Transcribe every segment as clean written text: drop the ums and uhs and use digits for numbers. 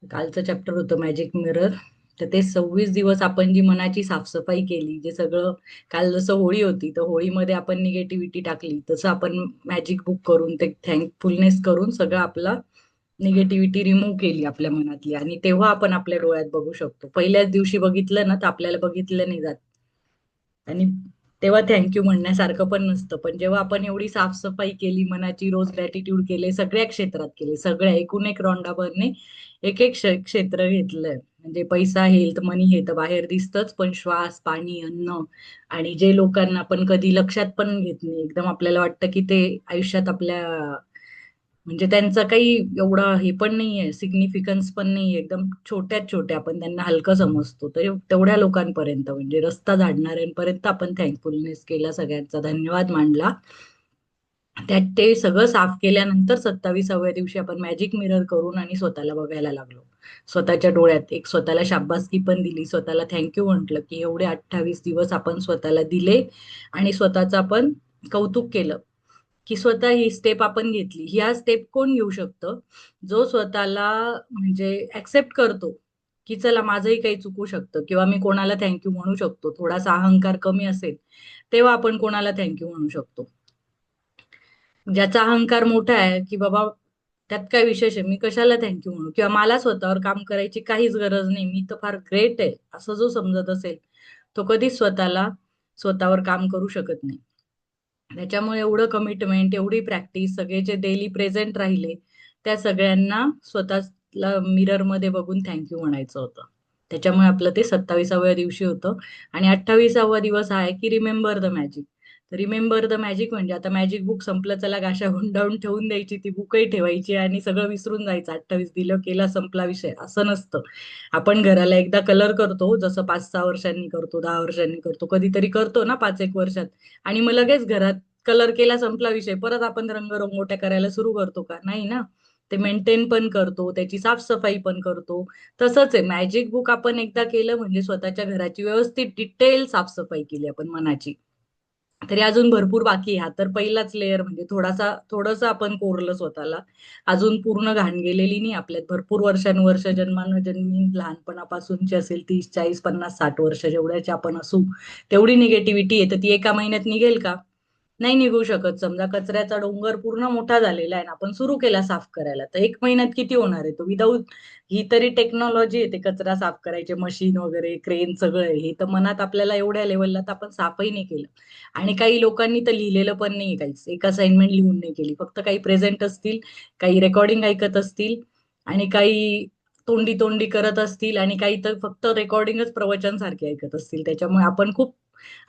कालचं चॅप्टर होतं magic mirror. तर ते 26 दिवस आपण जी मनाची साफसफाई केली, जे सगळं काल जसं होळी होती, तर होळीमध्ये आपण निगेटिव्हिटी टाकली, तसं आपण मॅजिक बुक करून ते थँकफुलनेस करून सगळं आपला निगेटिव्हिटी रिमूव्ह केली आपल्या मनातली, आणि तेव्हा आपण आपल्या डोळ्यात बघू शकतो. पहिल्याच दिवशी बघितलं ना तर आपल्याला बघितलं नाही जात. आणि तेव्हा थँक्यू म्हणण्यासारखं पण नसतं, पण जेव्हा आपण एवढी साफसफाई केली मनाची, रोज ग्रॅटिट्यूड केले, सगळ्या क्षेत्रात केले, सगळ्या एकूण एक रोंडाभरने एक एक क्षेत्र घेतलंय. म्हणजे पैसा, हेल्थ, मनी हे तर बाहेर दिसतच, पण श्वास, पाणी, अन्न, आणि जे लोकांना आपण कधी लक्षात पण घेत नाही, एकदम आपल्याला वाटतं की ते आयुष्यात आपल्या, म्हणजे त्यांचं काही एवढं हे पण नाहीये, सिग्निफिकन्स पण नाहीये, एकदम छोट्यात छोट्या आपण त्यांना हलकं समजतो, तर तेवढ्या लोकांपर्यंत, म्हणजे रस्ता झाडणाऱ्यांपर्यंत आपण थँकफुलनेस केला, सगळ्यांचा धन्यवाद मांडला. त्यात ते सगळं साफ केल्यानंतर 27व्या दिवशी आपण मॅजिक मिरर करून आणि स्वतःला बघायला लागलो. स्वतःच्या डोळ्यात एक स्वतःला शाब्बासकी पण दिली, स्वतःला थँक्यू म्हटलं की एवढे 28 दिवस आपण स्वतःला दिले, आणि स्वतःचं आपण कौतुक केलं की स्वतः ही स्टेप आपण घेतली. ह्या स्टेप कोण घेऊ शकतं? जो स्वतःला म्हणजे ऍक्सेप्ट करतो की चला माझंही काही चुकू शकतं, किंवा मी कोणाला थँक्यू म्हणू शकतो. थोडासा अहंकार कमी असेल तेव्हा आपण कोणाला थँक्यू म्हणू शकतो. ज्याचा अहंकार मोठा आहे की बाबा त्यात काय विशेष आहे, मी कशाला थँक्यू म्हणू, किंवा मला स्वतःवर काम करायची काहीच गरज नाही, मी तर फार ग्रेट आहे, असं जो समजत असेल, तो कधीच स्वतःवर काम करू शकत नाही. त्याच्यामुळे एवढं कमिटमेंट, एवढी प्रॅक्टिस, सगळे जे डेली प्रेझेंट राहिले, त्या सगळ्यांना स्वतःला मिरर मध्ये बघून थँक्यू म्हणायचं होतं. त्याच्यामुळे आपलं ते 27व्या दिवशी होतं. आणि 28वा दिवस हा आहे की रिमेंबर द मॅजिक. तर रिमेंबर द मॅजिक म्हणजे आता मॅजिक बुक संपलं, चला गाशा गुंडाळून ठेवून द्यायची, ती बुकही ठेवायची आणि सगळं विसरून जायचं. 28 दिलं, केला, संपला विषय, असं नसतं. आपण घराला एकदा कलर करतो, जसं 5-6 वर्षांनी करतो, 10 वर्षांनी करतो, कधीतरी करतो ना 5-1 वर्षात, आणि मग लगेच घरात कलर केला, संपला विषय, परत आपण रंगरंगोट्या करायला सुरू करतो का? नाही ना. ते मेंटेन पण करतो, त्याची साफसफाई पण करतो. तसंच आहे मॅजिक बुक, आपण एकदा केलं म्हणजे स्वतःच्या घराची व्यवस्थित डिटेल साफसफाई केली आपण मनाची, तरी अजून भरपूर बाकी आहे. हा तर पहिलाच लेअर, म्हणजे थोडंसं आपण कोरलं स्वतःला. अजून पूर्ण घाण गेलेली नाही आपल्यात. भरपूर वर्षानुवर्ष, जन्मानुजन्मी, लहानपणापासूनची असेल, 30-40-50-60 वर्ष जेवढ्याचे आपण असू, तेवढी निगेटिव्हिटी आहे, तर ती एका महिन्यात निघेल का? नाही निघू शकत. समजा कचऱ्याचा डोंगर पूर्ण मोठा झालेला आहे ना, आपण सुरू केला साफ करायला, तर 1 महिन्यात किती होणार आहे तो? विदाऊट ही तरी टेक्नॉलॉजी येते, कचरा साफ करायचे मशीन वगैरे, क्रेन, सगळं आहे. हे तर मनात आपल्याला एवढ्या लेवलला तर आपण साफही नाही केलं. आणि काही लोकांनी तर लिहिलेलं पण नाही काहीच, एक असाइनमेंट लिहून नाही केली, फक्त काही प्रेझेंट असतील, काही रेकॉर्डिंग ऐकत असतील, आणि काही तोंडी तोंडी करत असतील, आणि काही तर फक्त रेकॉर्डिंगच प्रवचन सारखे ऐकत असतील. त्याच्यामुळे आपण खूप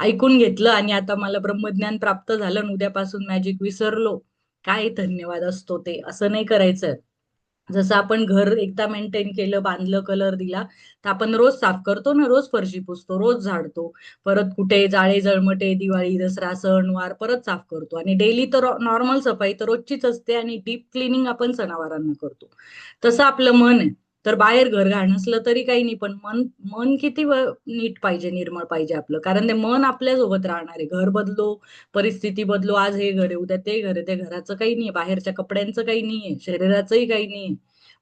ऐकून घेतलं आणि आता मला ब्रह्मज्ञान प्राप्त झालं आणि उद्यापासून मॅजिक विसरलो. काय धन्यवाद असतो ते, असं नाही करायचं. जसं आपण घर एकदा मेंटेन केलं, बांधलं, कलर दिला, तर आपण रोज साफ करतो ना, रोज फरशी पुसतो, रोज झाडतो. परत कुठे जाळे जळमटे, दिवाळी, दसरा, सणवार, परत साफ करतो. आणि डेली तर नॉर्मल सफाई तर रोजचीच असते, आणि डीप क्लिनिंग आपण सणावारांना करतो. तसं आपलं मन आहे. तर बाहेर घर घाण असलं तरी काही नाही, पण मन मन किती नीट पाहिजे, निर्मळ पाहिजे आपलं, कारण ते मन आपल्यासोबत राहणार आहे. घर बदलो, परिस्थिती बदलो, आज हे घर आहे, उद्या ते घर आहे, त्या घराचं काही नाहीये, बाहेरच्या कपड्यांचं काही नाहीये, शरीराचंही काही नाहीये,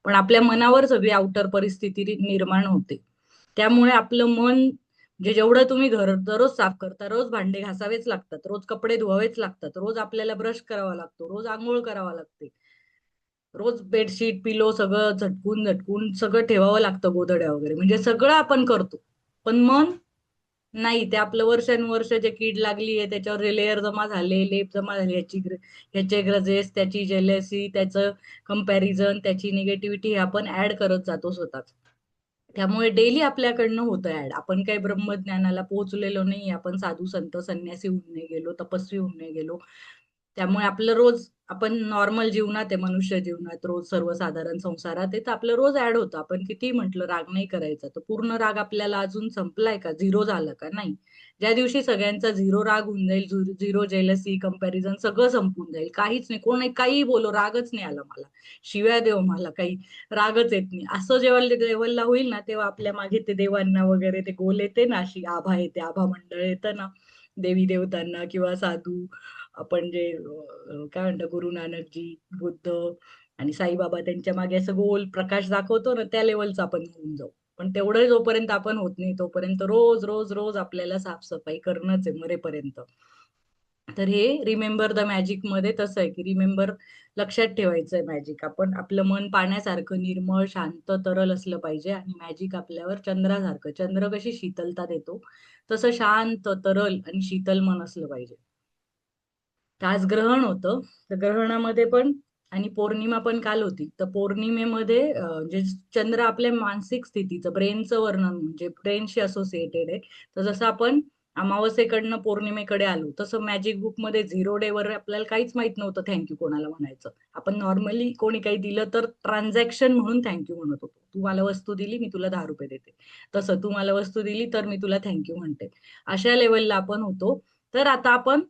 पण आपल्या मनावर सगळी आउटर परिस्थिती निर्माण होते. त्यामुळे आपलं मन, म्हणजे जेवढं तुम्ही घर दररोज साफ करता, रोज भांडे घासावेच लागतात, रोज कपडे धुवावेच लागतात, रोज आपल्याला ब्रश करावा लागतो, रोज आंघोळ करावा लागते, रोज बेडशीट, पिलो सगळं झटकून झटकून सगळं ठेवावं लागतं, गोधड्या वगैरे, म्हणजे सगळं आपण करतो. पण मन नाही, ते आपलं वर्षानुवर्ष जे कीड लागली आहे, त्याच्यावर लेअर जमा झाले, लेप जमा झाले, ह्याचे ग्रजेस, त्याची जेलसी, त्याचं कंपॅरिझन, त्याची निगेटिव्हिटी, हे आपण ऍड करत जातो स्वतःच. त्यामुळे डेली आपल्याकडनं होतं ऍड. आपण काही ब्रह्मज्ञानाला पोहोचलेलो नाही, आपण साधू संत संन्यासी होऊन नाही गेलो, तपस्वी होऊन नाही गेलो. त्यामुळे आपलं रोज, आपण नॉर्मल जीवनात आहे, मनुष्य जीवनात, रोज सर्वसाधारण संसारात आहे, तर आपलं रोज ऍड होतं. आपण किती म्हटलं राग नाही करायचा, तर पूर्ण राग आपल्याला अजून संपलाय का, झिरो झालं का? नाही. ज्या दिवशी सगळ्यांचा झिरो राग होऊन जाईल, झिरो जेलसी, कंपॅरिझन, सगळं संपून जाईल, काहीच नाही, कोण काही बोलो, रागच नाही आला मला, शिव्या देव मला, काही रागच येत नाही, असं जेव्हा लेवलला होईल ना, तेव्हा आपल्या मागे ते देवांना वगैरे ते गोल येते ना, अशी आभा येते, आभा मंडळ येतं ना, देवी देवतांना किंवा साधू, आपण जे काय म्हणतो, गुरु नानकजी, बुद्ध, आणि साईबाबा त्यांच्या मागे असं गोल प्रकाश दाखवतो ना, त्या लेवलचं आपण होऊन जाऊ. पण तेवढं जोपर्यंत आपण होत नाही तोपर्यंत रोज रोज रोज आपल्याला साफसफाई करणंच आहे मरेपर्यंत. तर हे रिमेंबर द मॅजिक मध्ये तसं आहे की रिमेंबर, लक्षात ठेवायचंय मॅजिक. आपण आपलं मन पाण्यासारखं निर्मळ शांत तरल असलं पाहिजे आणि मॅजिक आपल्यावर चंद्रासारखं, चंद्र कशी शीतलता देतो तसं शांत तरल आणि शीतल मन असलं पाहिजे. तर आज ग्रहण होतं, तर ग्रहणामध्ये पण आणि पौर्णिमा पण काल होती. तर पौर्णिमेमध्ये जे चंद्र आपल्या मानसिक स्थितीचं, ब्रेनचं वर्णन म्हणजे ब्रेनशी असोसिएटेड आहे. तर जसं आपण अमावस्येकडनं पौर्णिमेकडे आलो तसं मॅजिक बुक मध्ये 0 डे वर आपल्याला काहीच माहित नव्हतं थँक्यू कोणाला म्हणायचं. आपण नॉर्मली कोणी काही दिलं तर ट्रान्झॅक्शन म्हणून थँक्यू म्हणत होतो. तू मला वस्तू दिली मी तुला 10 रुपये देते, तसं तू मला वस्तू दिली तर मी तुला थँक्यू म्हणते. अशा लेवलला आपण होतो. तर आता आपण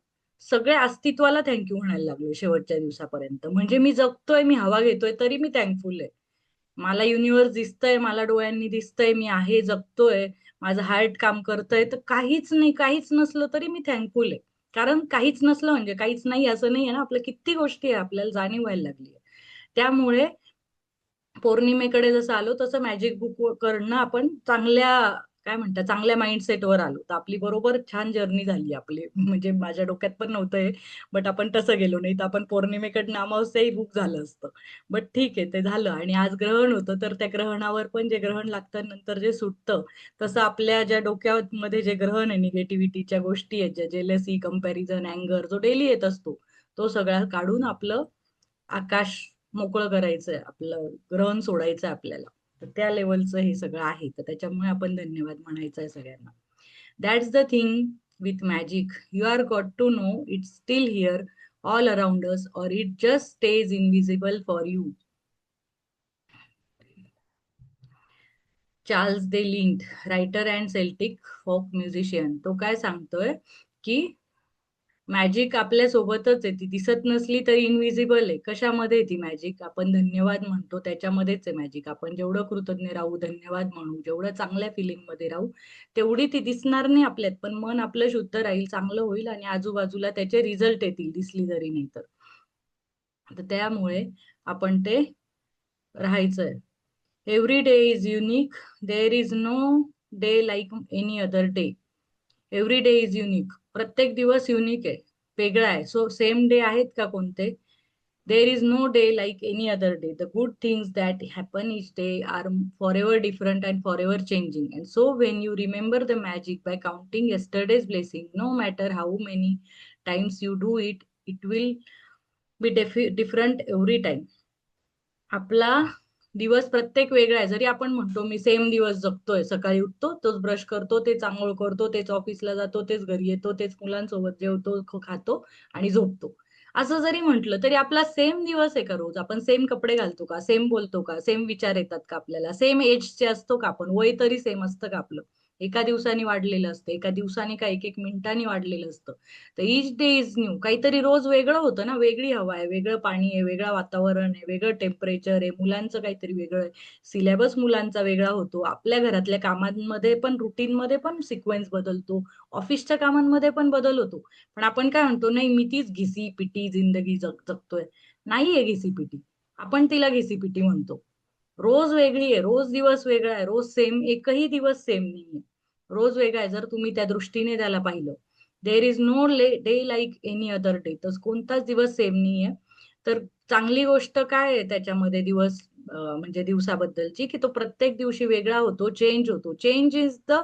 सगळ्या अस्तित्वाला थँक्यू म्हणायला लागलोय शेवटच्या दिवसापर्यंत. म्हणजे मी जगतोय, मी हवा घेतोय तरी मी थँकफुल आहे. मला युनिव्हर्स दिसतंय, मला डोळ्यांनी दिसतंय, मी आहे, जगतोय, माझं हार्ट काम करतंय, तर काहीच नाही, काहीच नसलं तरी मी थँकफुल आहे. कारण काहीच नसलं म्हणजे काहीच नाही असं नाहीये ना, आपल्या किती गोष्टी आहे आपल्याला जाणीव व्हायला लागली. त्यामुळे पौर्णिमेकडे जसं आलो तसं मॅजिक बुक करणं आपण चांगल्या, काय म्हणतात, चांगल्या माइंडसेटवर आलो. तर आपली बरोबर छान जर्नी झाली आपली. म्हणजे माझ्या डोक्यात पण नव्हतं हे, बट आपण तसं गेलो नाही तर आपण पौर्णिमेकडनं अमावस्याही बुक झालं असतं. बट ठीक आहे, ते झालं. आणि आज ग्रहण होतं तर त्या ग्रहणावर पण जे ग्रहण लागतं नंतर जे सुटतं, तसं आपल्या ज्या डोक्यामध्ये जे ग्रहण आहे, निगेटिव्हिटीच्या गोष्टी आहेत, ज्या जेलसी, कंपॅरिझन, अँगर जो डेली येत असतो, तो सगळा काढून आपलं आकाश मोकळं करायचंय, आपलं ग्रहण सोडायचंय आपल्याला. तर त्या लेवलचं हे सगळं आहे. तर त्याच्यामुळे आपण धन्यवाद म्हणायचं आहे सगळ्यांना. That's the thing with magic. You are got to know it's still here all around us or it just stays invisible for you. Charles de Lint, writer and Celtic folk musician, तो काय सांगतोय की magic आपल्या सोबतच आहे, ती दिसत नसली तरी इनविजिबल आहे. कशामध्ये ती मॅजिक? आपण धन्यवाद म्हणतो त्याच्यामध्येच आहे मॅजिक. आपण जेवढं कृतज्ञ राहू, धन्यवाद म्हणू, जेवढं चांगल्या फिलिंग मध्ये राहू, तेवढी ती दिसणार नाही आपल्यात, पण मन आपलं शुद्ध राहील, चांगलं होईल आणि आजूबाजूला त्याचे रिझल्ट येतील, दिसली जरी नाही तर. तर त्यामुळे आपण ते राहायचंय. Every day is unique, there is no day like any other day. Every day is unique, प्रत्येक दिवस युनिक आहे, वेगळा आहे. सो सेम डे आहेत का कोणते? There is no day like any other day. The good things that happen each day are forever different and forever changing. And so when you remember the magic by counting yesterday's blessing, no matter how many times you do it, it will be different every time. आपला दिवस प्रत्येक वेगळा आहे. जरी आपण म्हणतो मी same दिवस जगतोय, सकाळी उठतो, तोच ब्रश करतो, तेच आंघोळ करतो, तेच ऑफिसला जातो, तेच घरी येतो, तेच मुलांसोबत जेवतो, खातो आणि झोपतो, असं जरी म्हटलं तरी आपला सेम दिवस आहे का रोज? आपण सेम कपडे घालतो का? सेम बोलतो का? सेम विचार येतात का आपल्याला? सेम एजचे असतो का आपण? वय तरी सेम असतं का आपलं? एका दिवसाने वाढलेलं असतं, एका दिवसाने का एक एक मिनिटांनी वाढलेलं असतं. तर इच डे इज न्यू. काहीतरी रोज वेगळं होतं ना, वेगळी हवा आहे, वेगळं पाणी आहे, वेगळं वातावरण आहे, वेगळं टेम्परेचर आहे, मुलांचं काहीतरी वेगळं आहे, सिलेबस मुलांचा वेगळा होतो, आपल्या घरातल्या कामांमध्ये पण, रुटीन मध्ये पण सिक्वेन्स बदलतो, ऑफिसच्या कामांमध्ये पण बदल होतो. पण आपण काय म्हणतो, नाही मी तीच घिसी पिटी जिंदगी जगतोय. नाहीये घिसी पिटी, आपण तिला घिसी पिटी म्हणतो. रोज वेगळी आहे, रोज दिवस वेगळा आहे, रोज सेम एकही दिवस सेम नाहीये, रोज वेगळा आहे जर तुम्ही त्या दृष्टीने त्याला पाहिलं. There is no day like any other day. तर कोणताच दिवस सेम नाहीये. तर चांगली गोष्ट काय आहे त्याच्यामध्ये दिवस, म्हणजे दिवसाबद्दलची, की तो प्रत्येक दिवशी वेगळा होतो, चेंज होतो. Change is the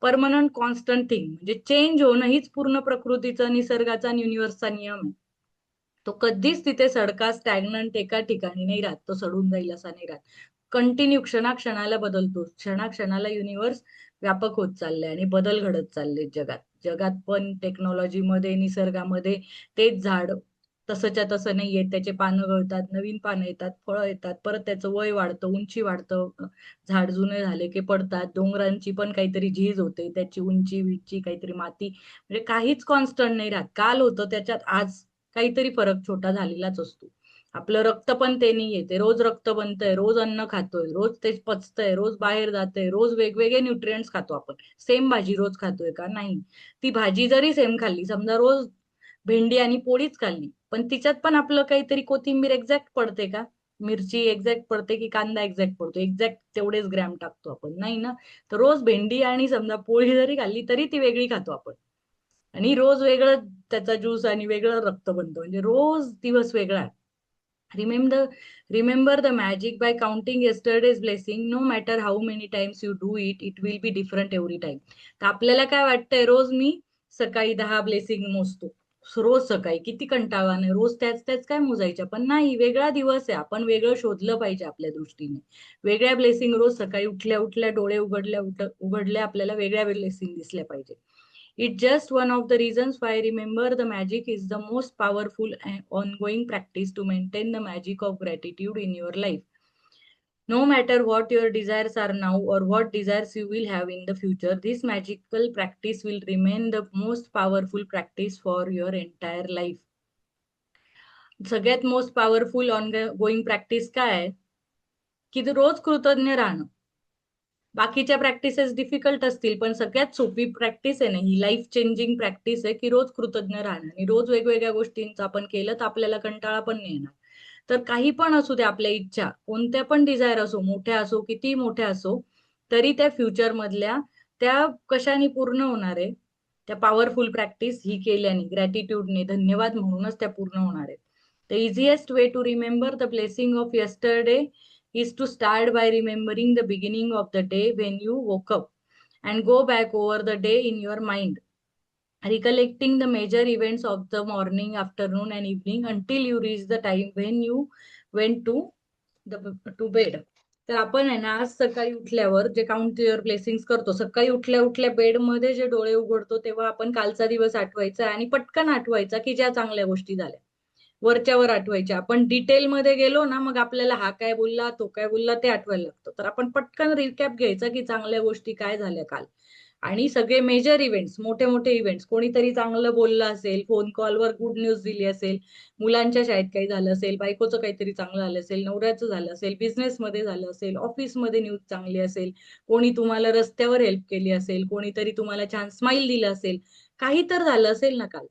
permanent constant thing. म्हणजे चेंज होणं हीच पूर्ण प्रकृतीचा, निसर्गाचा आणि युनिव्हर्सचा नियम आहे. तो कधीच तिथे सडका स्टॅग्नंट एका ठिकाणी नाही राहत, तो सडून जाईल असा नाही राहत. कंटिन्यू क्षणाक्षणाला बदलतो, क्षणाक्षणाला युनिव्हर्स व्यापक होत चाललंय आणि बदल घडत चालले जगात. जगात पण, टेक्नॉलॉजीमध्ये, निसर्गामध्ये तेच झाड तसंच्या तसं नाहीये, त्याचे पानं गळतात, नवीन पानं येतात, फळं येतात, परत त्याचं वय वाढतं, उंची वाढतं, झाड जुने झाले की पडतात, डोंगरांची पण काहीतरी झीज होते, त्याची उंची विंची काहीतरी माती, म्हणजे काहीच कॉन्स्टंट नाही राहत. काल होतं त्याच्यात आज काहीतरी फरक छोटा झालेलाच असतो. आपलं रक्त पण ते नाहीये, ते रोज रक्त बनतंय, रोज अन्न खातोय, रोज ते पचतंय, रोज बाहेर जातंय, रोज वेगवेगळे न्यूट्रिएंट्स खातो आपण. सेम भाजी रोज खातोय का? नाही. ती भाजी जरी सेम खाल्ली, समजा रोज भेंडी आणि पोळीच खाल्ली, पण तिच्यात पण आपलं काहीतरी कोथिंबीर एक्झॅक्ट पडते का? मिरची एक्झॅक्ट पडते की कांदा एक्झॅक्ट पडतो, एक्झॅक्ट तेवढेच ग्रॅम टाकतो आपण, नाही ना. तर रोज भेंडी आणि समजा पोळी जरी खाल्ली तरी ती वेगळी खातो आपण, आणि रोज वेगळं त्याचा ज्यूस आणि वेगळं रक्त बनतं, म्हणजे रोज दिवस वेगळा आहे. Remember the magic by counting yesterday's blessing. No matter how many times you do it, it will be different every time. तर आपल्याला काय वाटतंय, रोज मी सकाळी 10 ब्लेसिंग मोजतो, रोज सकाळी किती कंटाळा नाही, रोज त्याच त्याच काय मोजायच्या, पण नाही, वेगळा दिवस आहे, आपण वेगळं शोधलं पाहिजे आपल्या दृष्टीने. वेगळ्या ब्लेसिंग रोज सकाळी उठल्या उठल्या, डोळे उघडल्या आपल्याला वेगळ्या ब्लेसिंग दिसल्या पाहिजे. It's just one of the reasons why I remember the magic is the most powerful and ongoing practice to maintain the magic of gratitude in your life. No matter what your desires are now or what desires you will have in the future, this magical practice will remain the most powerful practice for your entire life. सगळ्यात most powerful on going practice काय आहे, की रोज कृतज्ञ राहणं. बाकीच्या practices difficult असतील, पण सगळ्यात सोपी प्रॅक्टिस आहे ना ही, लाईफ चेंजिंग प्रॅक्टिस आहे, की रोज कृतज्ञ राहणं. आणि रोज वेगवेगळ्या गोष्टींचं आपण केलं तर आपल्याला कंटाळा पण नाही येणार. तर काही पण असू दे आपल्या इच्छा, कोणत्या पण डिझायर असो, मोठ्या असो किती मोठ्या असो, तरी त्या फ्युचर मधल्या त्या कशाने पूर्ण होणार आहे, त्या पॉवरफुल प्रॅक्टिस ही केल्याने, ग्रॅटिट्यूडने, धन्यवाद म्हणूनच त्या पूर्ण होणार आहे. The easiest way to remember the blessing of yesterday is to start by remembering the beginning of the day when you woke up and go back over the day in your mind, recollecting the major events of the morning, afternoon, and evening until you reach the time when you went to bed. तर आपण आहे ना, आज सकाळी उठल्यावर जे count your blessings करतो, सकाळी उठल्या उठल्या बेडमध्ये जे डोळे उघडतो तेव्हा आपण कालचा दिवस आठवायचा आणि पटकन आठवायचा की ज्या चांगल्या गोष्टी झाल्या वरच्यावर आठवायच्या. आपण डिटेलमध्ये गेलो ना, मग आपल्याला हा काय बोलला, तो काय बोलला ते आठवायला लागतं. तर आपण पटकन रिकॅप घ्यायचा की चांगल्या गोष्टी काय झाल्या काल, आणि सगळे मेजर इव्हेंट्स, मोठे मोठे इव्हेंट्स, कोणीतरी चांगलं बोललं असेल, फोन कॉलवर गुड न्यूज दिली असेल, मुलांच्या शाळेत काही झालं असेल, बायकोचं काहीतरी चांगलं झालं असेल, नवऱ्याचं झालं असेल, बिझनेसमध्ये झालं असेल, ऑफिसमध्ये न्यूज चांगली असेल, कोणी तुम्हाला रस्त्यावर हेल्प केली असेल, कोणीतरी तुम्हाला छान स्माइल दिलं असेल, काही तर झालं असेल ना काल.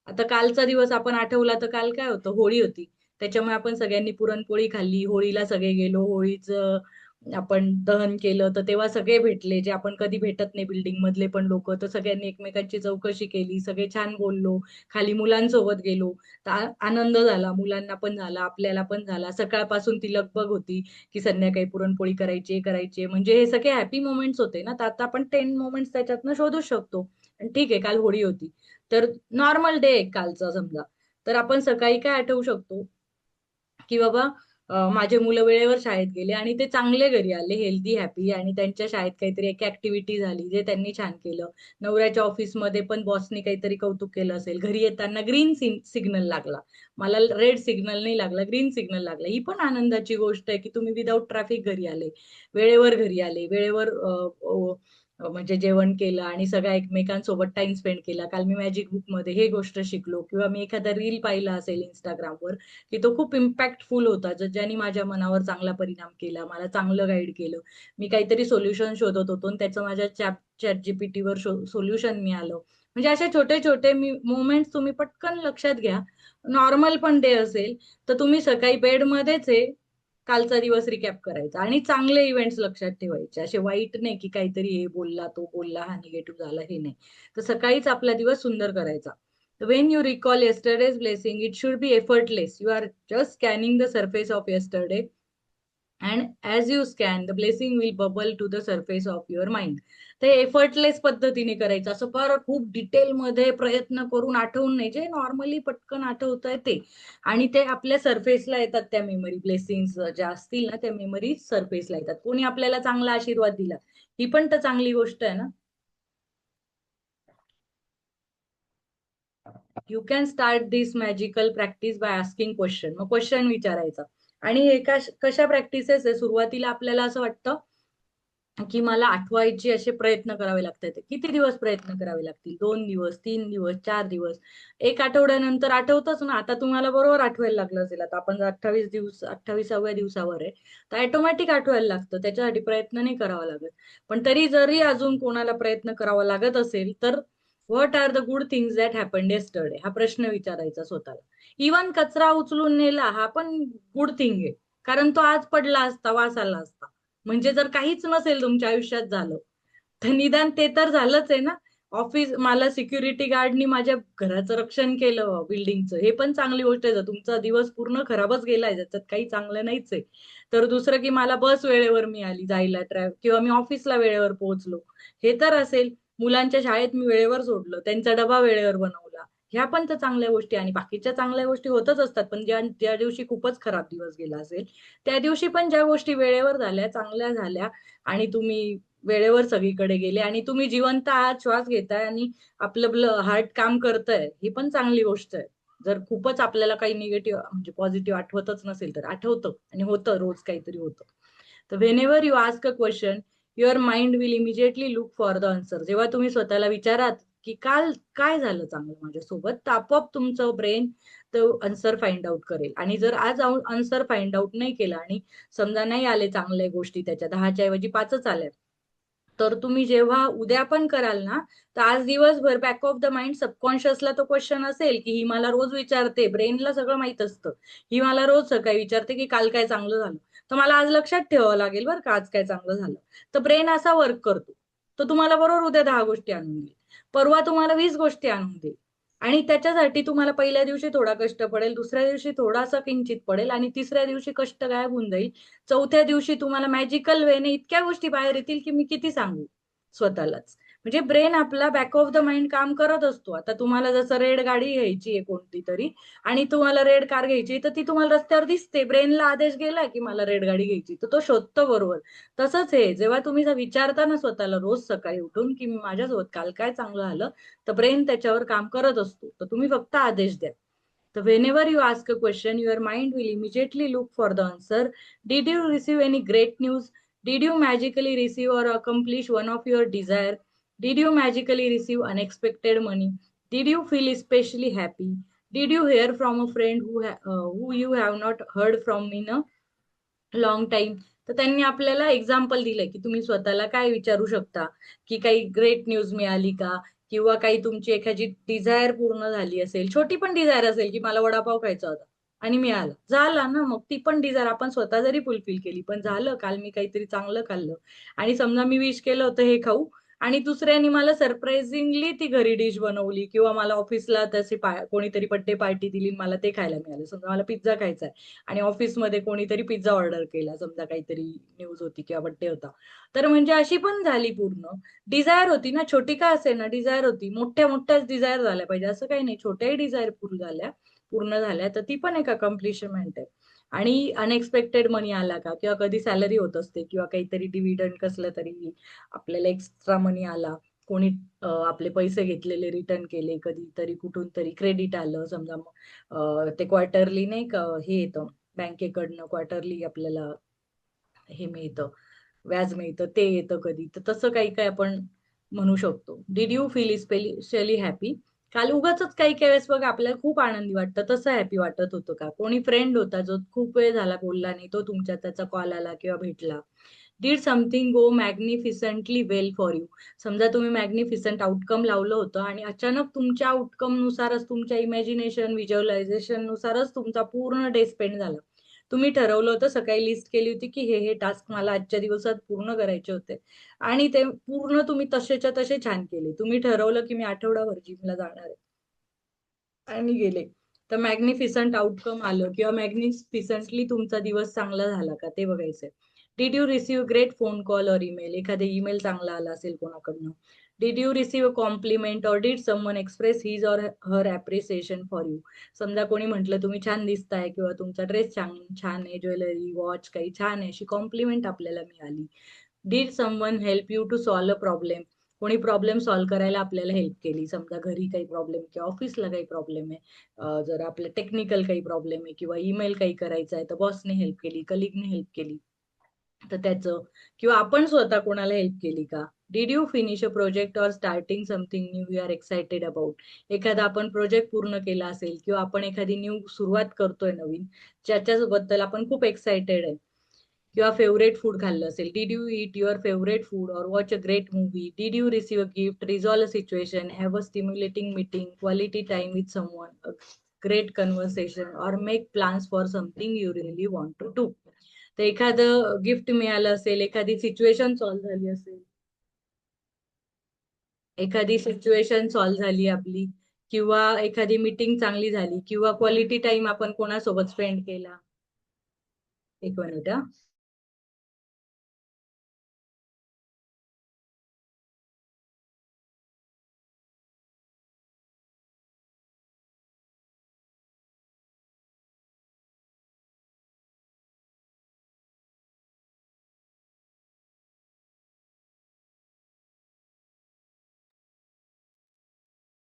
आता कालचा दिवस आपण आठवला तर काल काय होतं, होळी होती. त्याच्यामुळे आपण सगळ्यांनी पुरणपोळी खाल्ली, होळीला सगळे गेलो, होळीचं आपण दहन केलं, तर तेव्हा सगळे भेटले जे आपण कधी भेटत नाही, बिल्डिंग मधले पण लोक, तर सगळ्यांनी एकमेकांची चौकशी केली, सगळे छान बोललो, खाली मुलांसोबत गेलो, तर आनंद झाला, मुलांना पण झाला, आपल्याला पण झाला. सकाळपासून ती लगबग होती की संध्याकाळी पुरणपोळी करायची, म्हणजे हे सगळे हॅपी मोमेंट्स होते ना. तर आता आपण 10 मोमेंट्स त्याच्यातनं शोधू शकतो. ठीक आहे, काल होळी होती, तर नॉर्मल डे कालचा समजा, तर आपण सकाळी काय आठवू शकतो की बाबा माझे मुलं वेळेवर शाळेत गेले आणि ते चांगले घरी आले, हेल्दी, हॅपी, आणि त्यांच्या शाळेत काहीतरी एक ऍक्टिव्हिटी झाली जे त्यांनी छान केलं. नवऱ्याच्या ऑफिसमध्ये पण बॉसनी काहीतरी कौतुक केलं असेल, घरी येताना ग्रीन सिग्नल लागला, मला रेड सिग्नल नाही लागला, ग्रीन सिग्नल लागला, ही पण आनंदाची गोष्ट आहे की तुम्ही विदाऊट ट्रॅफिक घरी आले, वेळेवर घरी आले, वेळेवर म्हणजे जेवण केलं आणि सगळ्या एकमेकांसोबत टाइम स्पेंड केला. काल मी मॅजिक बुक मध्ये हे गोष्ट शिकलो, किंवा मी एखादा रील पाहिला असेल इंस्टाग्रामवर की तो खूप इम्पॅक्टफुल होता, ज्याने माझ्या मनावर चांगला परिणाम केला, मला चांगलं गाईड केलं. मी काहीतरी सोल्युशन शोधत होतो आणि त्याचं माझ्या चॅट जीपीटीवर सोल्युशन मिळालं. म्हणजे असे छोटे छोटे मोमेंट्स तुम्ही पटकन लक्षात घ्या. नॉर्मल पण डे असेल तर तुम्ही सकाळी बेडमध्येच आहे कालचा दिवस रिकॅप करायचा आणि चांगले इव्हेंट्स लक्षात ठेवायचे, असे वाईट नाही की काहीतरी हे बोलला, तो बोलला, हा निगेटिव्ह झाला, हे नाही. तर सकाळीच आपला दिवस सुंदर करायचा. When you recall yesterday's blessing, it should be effortless. You are just scanning the surface of yesterday, and as you scan, the blessing will bubble to the surface of your mind. ते effortless पद्धतीने करायचं, असं फार खूप डिटेलमध्ये प्रयत्न करून आठवून नाही, जे नॉर्मली पटकन आठवत आहे ते, आणि ते आपल्या सरफेसला येतात. त्या मेमरी ब्लेसिंग्स ज्या असतील ना, त्या मेमरी सरफेसला येतात. कोणी आपल्याला चांगला आशीर्वाद दिला, ही पण तर चांगली गोष्ट आहे ना. You can start this magical practice by asking question. मग क्वेश्चन विचारायचा. आणि हे कशा प्रॅक्टिसेस आहे, सुरुवातीला आपल्याला असं वाटतं की मला आठवायचे असे प्रयत्न करावे लागतात. किती दिवस प्रयत्न करावे लागतील? 2 दिवस, 3 दिवस, 4 दिवस, एक आठवड्यानंतर आठवतच ना. आता तुम्हाला बरोबर आठवायला लागलं असेल, आता आपण 28 दिवस, 28व्या दिवसावर आहे, तर ऑटोमॅटिक आठवायला लागतं, त्याच्यासाठी प्रयत्न नाही करावा लागत. पण तरी जरी अजून कोणाला प्रयत्न करावा लागत असेल तर what are the good things that happened yesterday, हा प्रश्न विचारायचा स्वतःला. इवन कचरा उचलून नेला, हा पण गुड थिंग आहे. कारण तो आज पडला असता, वास आला असता. म्हणजे जर काहीच नसेल तुमच्या आयुष्यात झालं, तर निदान ते तर झालंच आहे ना. ऑफिस मला सिक्युरिटी गार्डनी माझ्या घराचं रक्षण केलं, बिल्डिंगचं, हे पण चांगली गोष्ट आहे. जर तुमचा दिवस पूर्ण खराबच गेलाय, त्याच्यात काही चांगलं नाहीच आहे. तर दुसरं की मला बस वेळेवर मिळाली जायला, किंवा मी ऑफिसला वेळेवर पोहोचलो, हे तर असेल. मुलांच्या शाळेत मी वेळेवर सोडलं, त्यांचा डबा वेळेवर बनवला, ह्या पण तर चांगल्या गोष्टी. आणि बाकीच्या चांगल्या गोष्टी होतच असतात, पण ज्या ज्या दिवशी खूपच खराब दिवस गेला असेल, त्या दिवशी पण ज्या गोष्टी वेळेवर झाल्या, चांगल्या झाल्या, आणि तुम्ही वेळेवर सगळीकडे गेले, आणि तुम्ही जिवंत आहात, श्वास घेताय, आणि आपलं हार्ट काम करतंय, ही पण चांगली गोष्ट आहे. जर खूपच आपल्याला काही निगेटिव्ह म्हणजे पॉझिटिव्ह आठवतच नसेल, तर आठवतं, आणि होतं, रोज काहीतरी होतं. तर when ever you ask a question, your mind will immediately look for the answer. जेव्हा तुम्ही स्वतःला विचारात की काल काय झालं चांगलं माझ्यासोबत, तर आपोआप तुमचं ब्रेन तो आन्सर फाइंड आउट करेल. आणि जर आज आन्सर फाइंड आउट नाही केला, आणि समजा नाही आले चांगल्या गोष्टी, त्याच्या 10च्या ऐवजी 5च आल्या, तर तुम्ही जेव्हा उद्या पण कराल ना, तर आज दिवसभर बॅक ऑफ द माइंड सबकॉन्शियसला तो क्वेश्चन असेल, की ही मला रोज विचारते, ब्रेनला सगळं माहित असतं, ही मला रोज सकाळी विचारते की काल काय चांगलं झालं, तर मला आज लक्षात ठेवावं लागेल बरं का आज काय चांगलं झालं. तर ब्रेन असा वर्क करतो. तो तुम्हाला बरोबर उद्या 10 गोष्टी आणून देईल, परवा तुम्हाला 20 गोष्टी आणून देईल. आणि त्याच्यासाठी तुम्हाला पहिल्या दिवशी थोडा कष्ट पडेल, दुसऱ्या दिवशी थोडासा किंचित पडेल, आणि तिसऱ्या दिवशी कष्ट गायब होऊन जाईल. चौथ्या दिवशी तुम्हाला मॅजिकल वेने इतक्या गोष्टी बाहेर येतील की मी किती सांगू स्वतःलाच. म्हणजे ब्रेन आपला बॅक ऑफ द माइंड काम करत असतो. आता तुम्हाला जसं रेड गाडी घ्यायची आहे कोणती तरी, आणि तुम्हाला रेड कार घ्यायची, तर ती तुम्हाला रस्त्यावर दिसते, ब्रेनला आदेश गेला की मला रेड गाडी घ्यायची, तर तो शोधतो बरोबर. तसंच आहे, जेव्हा तुम्ही विचारता ना स्वतःला रोज सकाळी उठून की माझ्यासोबत काल काय चांगलं झालं, तर ब्रेन त्याच्यावर काम करत असतो. तर तुम्ही फक्त आदेश द्या. तर whenever you ask a question, your mind will immediately look for the answer. Did you receive any great news? Did you magically receive or accomplish one of your desire? Did you magically receive unexpected money? Did you feel especially happy? Did you hear from a friend who you have not heard from in a long time? तर त्यांनी आपल्याला example दिलंय की तुम्ही स्वतःला काय विचारू शकता, की काही ग्रेट न्यूज मिळाली का, किंवा काही तुमची एखादी डिझायर पूर्ण झाली असेल, छोटी पण डिझायर असेल की मला वडापाव खायचा होता आणि मिळाला, झाला ना, मग ती पण डिझायर आपण स्वतः जरी फुलफिल केली, पण झालं, काल मी काहीतरी चांगलं खाल्लं. आणि समजा मी विश केलं होतं हे खाऊ, आणि दुसऱ्यानी मला सरप्राइझिंगली ती घरी डिश बनवली, किंवा मला ऑफिसला तशी कोणीतरी बर्थडे पार्टी दिली, मला ते खायला मिळालं. समजा मला पिझ्झा खायचा, आणि ऑफिसमध्ये कोणीतरी पिझ्झा ऑर्डर केला, समजा काहीतरी न्यूज होती किंवा बड्डे होता. तर म्हणजे अशी पण झाली पूर्ण डिझायर होती ना, छोटी का असे ना, डिझायर होती. मोठ्या मोठ्याच डिझायर झाल्या पाहिजे असं काही नाही, छोट्याही डिझायर पूर्ण झाल्या तर ती पण एक अकम्प्लिशमेंट आहे. आणि अनएक्सपेक्टेड मनी आला का, किंवा कधी सॅलरी होत असते, किंवा काहीतरी डिव्हिडंड कसलं तरी आपल्याला एक्स्ट्रा मनी आला, कोणी आपले पैसे घेतलेले रिटर्न केले, कधीतरी कुठून तरी क्रेडिट आलं समजा. ते क्वार्टरली नाही का हे येतं, बँकेकडनं क्वार्टरली आपल्याला हे मिळतं, व्याज मिळतं, ते येतं कधी, तर तसं काही काही आपण म्हणू शकतो. Did you feel specially happy? काल उगाचच काही काही वेळेस बघा आपल्याला खूप आनंदी वाटतं, तसं हॅपी वाटत होतं का? कोणी फ्रेंड होता जो खूप वेळ झाला बोलला नाही, तो तुमच्या त्याचा कॉल आला किंवा भेटला. Did something go magnificently well for you? समजा तुम्ही मॅग्निफिसंट आउटकम लावलं होतं, आणि अचानक तुमच्या आउटकम नुसारच, तुमच्या इमॅजिनेशन व्हिज्युअलायझेशन नुसारच तुमचा पूर्ण डे स्पेंड झाला. तुम्ही ठरवलं होतं, सकाळी लिस्ट केली होती की हे टास्क मला आजच्या दिवसात पूर्ण करायचे होते, आणि ते पूर्ण तुम्ही तसेच्या तसे छान केले. तुम्ही ठरवलं की मी आठवडाभर जिमला जाणार आहे, आणि गेले. तर मॅग्निफिसंट आउटकम आलं, किंवा मॅग्निफिसंटली तुमचा दिवस चांगला झाला का, ते बघायचंय. Did you receive great phone call or email? एखादा ईमेल चांगला आला असेल कोणाकडनं. Did you receive a compliment, or did someone express his or her appreciation for you? समजा कोणी म्हटलं तुम्ही छान दिसताय, किंवा तुमचा ड्रेस छान छान आहे, ज्वेलरी, वॉच काही छान आहे, अशी कॉम्प्लिमेंट आपल्याला मिळाली. Did someone help you to solve a problem? कोणी प्रॉब्लेम सॉल्व्ह करायला आपल्याला हेल्प केली, समजा घरी काही प्रॉब्लेम किंवा ऑफिसला काही प्रॉब्लेम आहे, जर आपलं टेक्निकल काही प्रॉब्लेम आहे, किंवा ईमेल काही करायचा आहे, तर बॉसने हेल्प केली, कलिगने हेल्प केली, तर त्याचं. किंवा आपण स्वतः कोणाला हेल्प केली का? Did you finish a project or starting something new you are excited about? एखादा आपण प्रोजेक्ट पूर्ण केला असेल, किंवा आपण एखादी न्यू सुरुवात करतोय नवीन, ज्याच्याबद्दल आपण खूप एक्साइटेड आहे. किंवा फेवरेट फूड खाल्लं असेल, did you eat your favourite food or watch a great movie? Did you receive a gift, resolve a situation, have a stimulating meeting, quality time with someone, great conversation or make plans for something you really want to do. तर एखादं gift मिळालं असेल, एखादी situation solve झाली असेल, एखादी situation solve झाली आपली, किंवा एखादी मीटिंग चांगली झाली, किंवा क्वालिटी टाइम आपण कोणासोबत स्पेंड केला. एक मिनिट हा.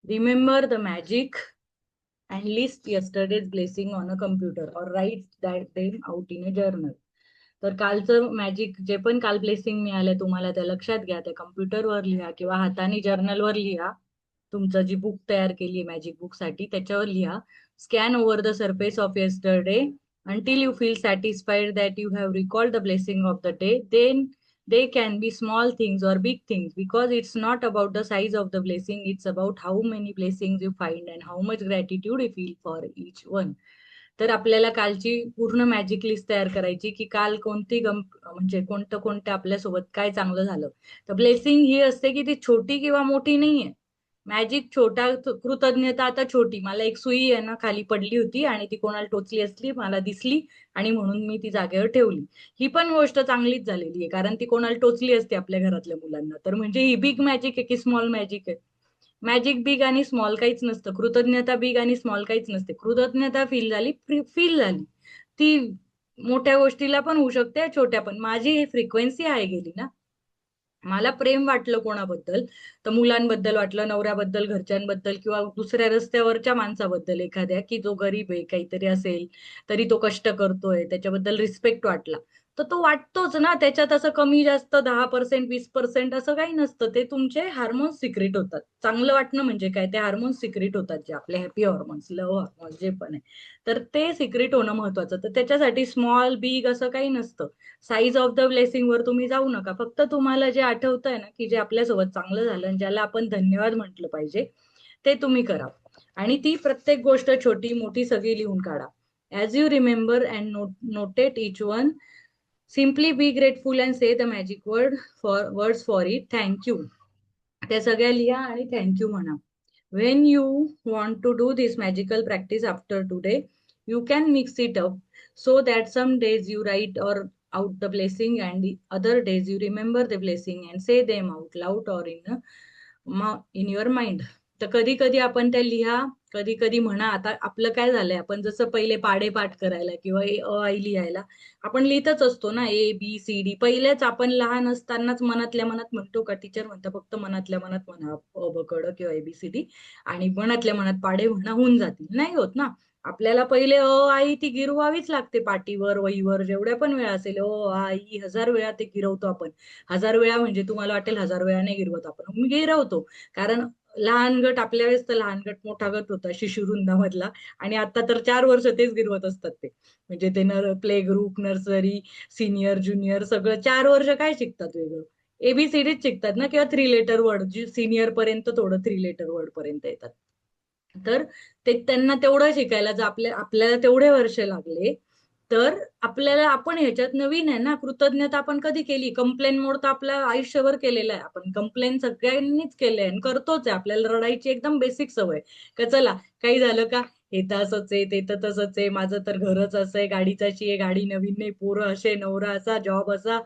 Remember the magic and list yesterday's blessing on a computer or write that them out in a journal. तर कालचं मॅजिक जे पण काल ब्लेसिंग मिळालं तुम्हाला ते लक्षात घ्या, त्या कम्प्युटरवर लिहा किंवा हाताने जर्नलवर लिहा. तुमचं जी बुक तयार केली मॅजिक बुक साठी त्याच्यावर लिहा. Scan over the surface of yesterday until you feel satisfied that you have recalled the blessing of the day. Then they can be small things or big things, because it's not about the size of the blessing, it's about how many blessings you find and how much gratitude you feel for each one. तर आपल्याला कालची पूर्ण magic list तयार करायची की काल कोणती म्हणजे कोणतं कोणतं आपल्यासोबत काय चांगलं झालं. तर ब्लेसिंग ही असते की ती छोटी किंवा मोठी नाहीये. मॅजिक छोटा, कृतज्ञता आता छोटी. मला एक सुई आहे ना खाली पडली होती आणि ती कोणाला टोचली असली, मला दिसली आणि म्हणून मी ती जागेवर ठेवली. ही पण गोष्ट चांगलीच झालेली आहे, कारण ती कोणाला टोचली असते आपल्या घरातल्या मुलांना. तर म्हणजे ही बिग मॅजिक आहे की स्मॉल मॅजिक आहे? मॅजिक बिग आणि स्मॉल काहीच नसतं. कृतज्ञता बिग आणि स्मॉल काहीच नसते. कृतज्ञता फील झाली, फील झाली ती मोठ्या गोष्टीला पण होऊ शकते, छोट्या पण. माझी फ्रिक्वेन्सी आहे गेली ना. मला प्रेम वाटलं कोणाबद्दल, तर मुलांबद्दल वाटलं, नवऱ्याबद्दल, घरच्यांबद्दल, किंवा दुसऱ्या रस्त्यावरच्या माणसाबद्दल एखाद्या की जो गरीब आहे, काहीतरी असेल तरी तो कष्ट करतोय, त्याच्याबद्दल रिस्पेक्ट वाटला. तर तो वाटतोच ना. त्याच्यात असं कमी जास्त 10%, 20% असं काही नसतं. ते तुमचे हार्मोन्स सिक्रेट होतात. चांगलं वाटणं म्हणजे काय, ते हार्मोन्स सिक्रेट होतात, जे आपले हॅपी हॉर्मोन्स, लव्ह हॉर्मोन्स जे पण आहे. तर ते सिक्रेट होणं महत्वाचं. तर त्याच्यासाठी स्मॉल बिग असं काही नसतं. साईज ऑफ द ब्लेसिंग वर तुम्ही जाऊ नका. फक्त तुम्हाला जे आठवतंय ना की जे आपल्यासोबत चांगलं झालं आणि ज्याला आपण धन्यवाद म्हटलं पाहिजे, ते तुम्ही करा. आणि ती प्रत्येक गोष्ट छोटी मोठी सगळी लिहून काढा. As you remember and notate each one, simply be grateful and say the magic words for it. Thank you त्या सगळ्या लिहा आणि थँक्यू म्हणा. When you want to do this magical practice after today, you can mix it up so that some days you write or out the blessing and the other days you remember the blessing and say them out loud or in your mind. तर कधी कधी आपण त्या लिहा, कधी कधी म्हणा. आता आपलं काय झालंय, आपण जसं पहिले पाढे पाठ करायला किंवा आई लिहायला आपण लिहितच असतो ना, ABCD पहिलेच आपण लहान असतानाच मनातल्या मनात म्हणतो का? टीचर म्हणता फक्त मनातल्या मनात म्हणा ब क ड किंवा ABCD, आणि मनातल्या मनात पाढे म्हणा, होऊन जातील. नाही होत ना. आपल्याला पहिले आई ती गिरवावीच लागते पाटीवर, वहीवर, जेवढ्या पण वेळा असेल आई 1000 वेळा ते गिरवतो आपण. 1000 वेळा म्हणजे तुम्हाला वाटेल 1000 वेळा नाही गिरवत आपण, मी गिरवतो. कारण लहान गट आपल्या वेळेस तर लहान गट मोठा गट होता शिशुवृंदामधला, आणि आता तर 4 वर्ष तेच गिरवत असतात ते. म्हणजे ते play group, nursery, senior, junior सगळं 4 वर्ष काय शिकतात वेगळं? ABCDच शिकतात ना, किंवा 3 लेटर वर्ड, जी सिनियर पर्यंत थोडं 3 लेटर वर्ड पर्यंत येतात. तर ते त्यांना तेवढं शिकायला जर आपल्याला तेवढे वर्ष लागले, तर आपल्याला, आपण ह्याच्यात नवीन आहे ना. कृतज्ञता आपण कधी केली? कंप्लेन मोड तर आपल्या आयुष्यभर केलेला आहे आपण. कंप्लेन सगळ्यांनीच केलंय आणि करतोच आहे. आपल्याला रडायची एकदम बेसिक सवय का चला काही झालं का, हे तर असंच आहे, ते तर तसंच आहे, माझं तर घरच असं आहे, गाडीच अशी आहे, गाडी नवीन नाही, पोरं असे, नवरा असा, जॉब असा,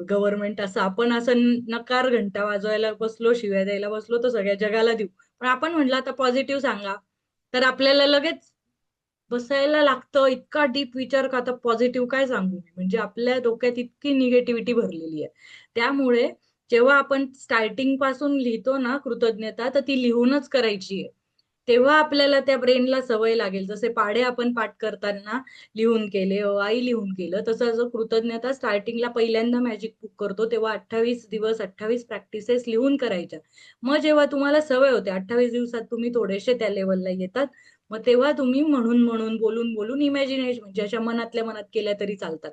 गव्हर्नमेंट असं. आपण असं नकार घंटा वाजवायला बसलो, शिव्या द्यायला बसलो तर सगळ्या जगाला देऊ. पण आपण म्हटलं आता पॉझिटिव्ह सांगा, तर आपल्याला लगेच बसायला लागतं. इतका डीप विचार का आता पॉझिटिव्ह काय सांगू मी? म्हणजे आपल्या डोक्यात इतकी निगेटिव्हिटी भरलेली आहे. त्यामुळे जेव्हा आपण स्टार्टिंग पासून लिहितो ना कृतज्ञता, तर ती लिहूनच करायची आहे. तेव्हा आपल्याला त्या ब्रेनला सवय लागेल. जसे पाढे आपण पाठ करताना लिहून केले, आई लिहून केलं, तसं जो कृतज्ञता स्टार्टिंगला पहिल्यांदा मॅजिक बुक करतो तेव्हा 28 दिवस 28 प्रॅक्टिसेस लिहून करायच्या. मग जेव्हा तुम्हाला सवय होते, 28 दिवसात तुम्ही थोडेसे त्या लेवलला येतात, मग तेव्हा तुम्ही म्हणून म्हणून, बोलून बोलून, इमॅजिनेशन म्हणजे अशा मनातल्या मनात केल्या तरी चालतात.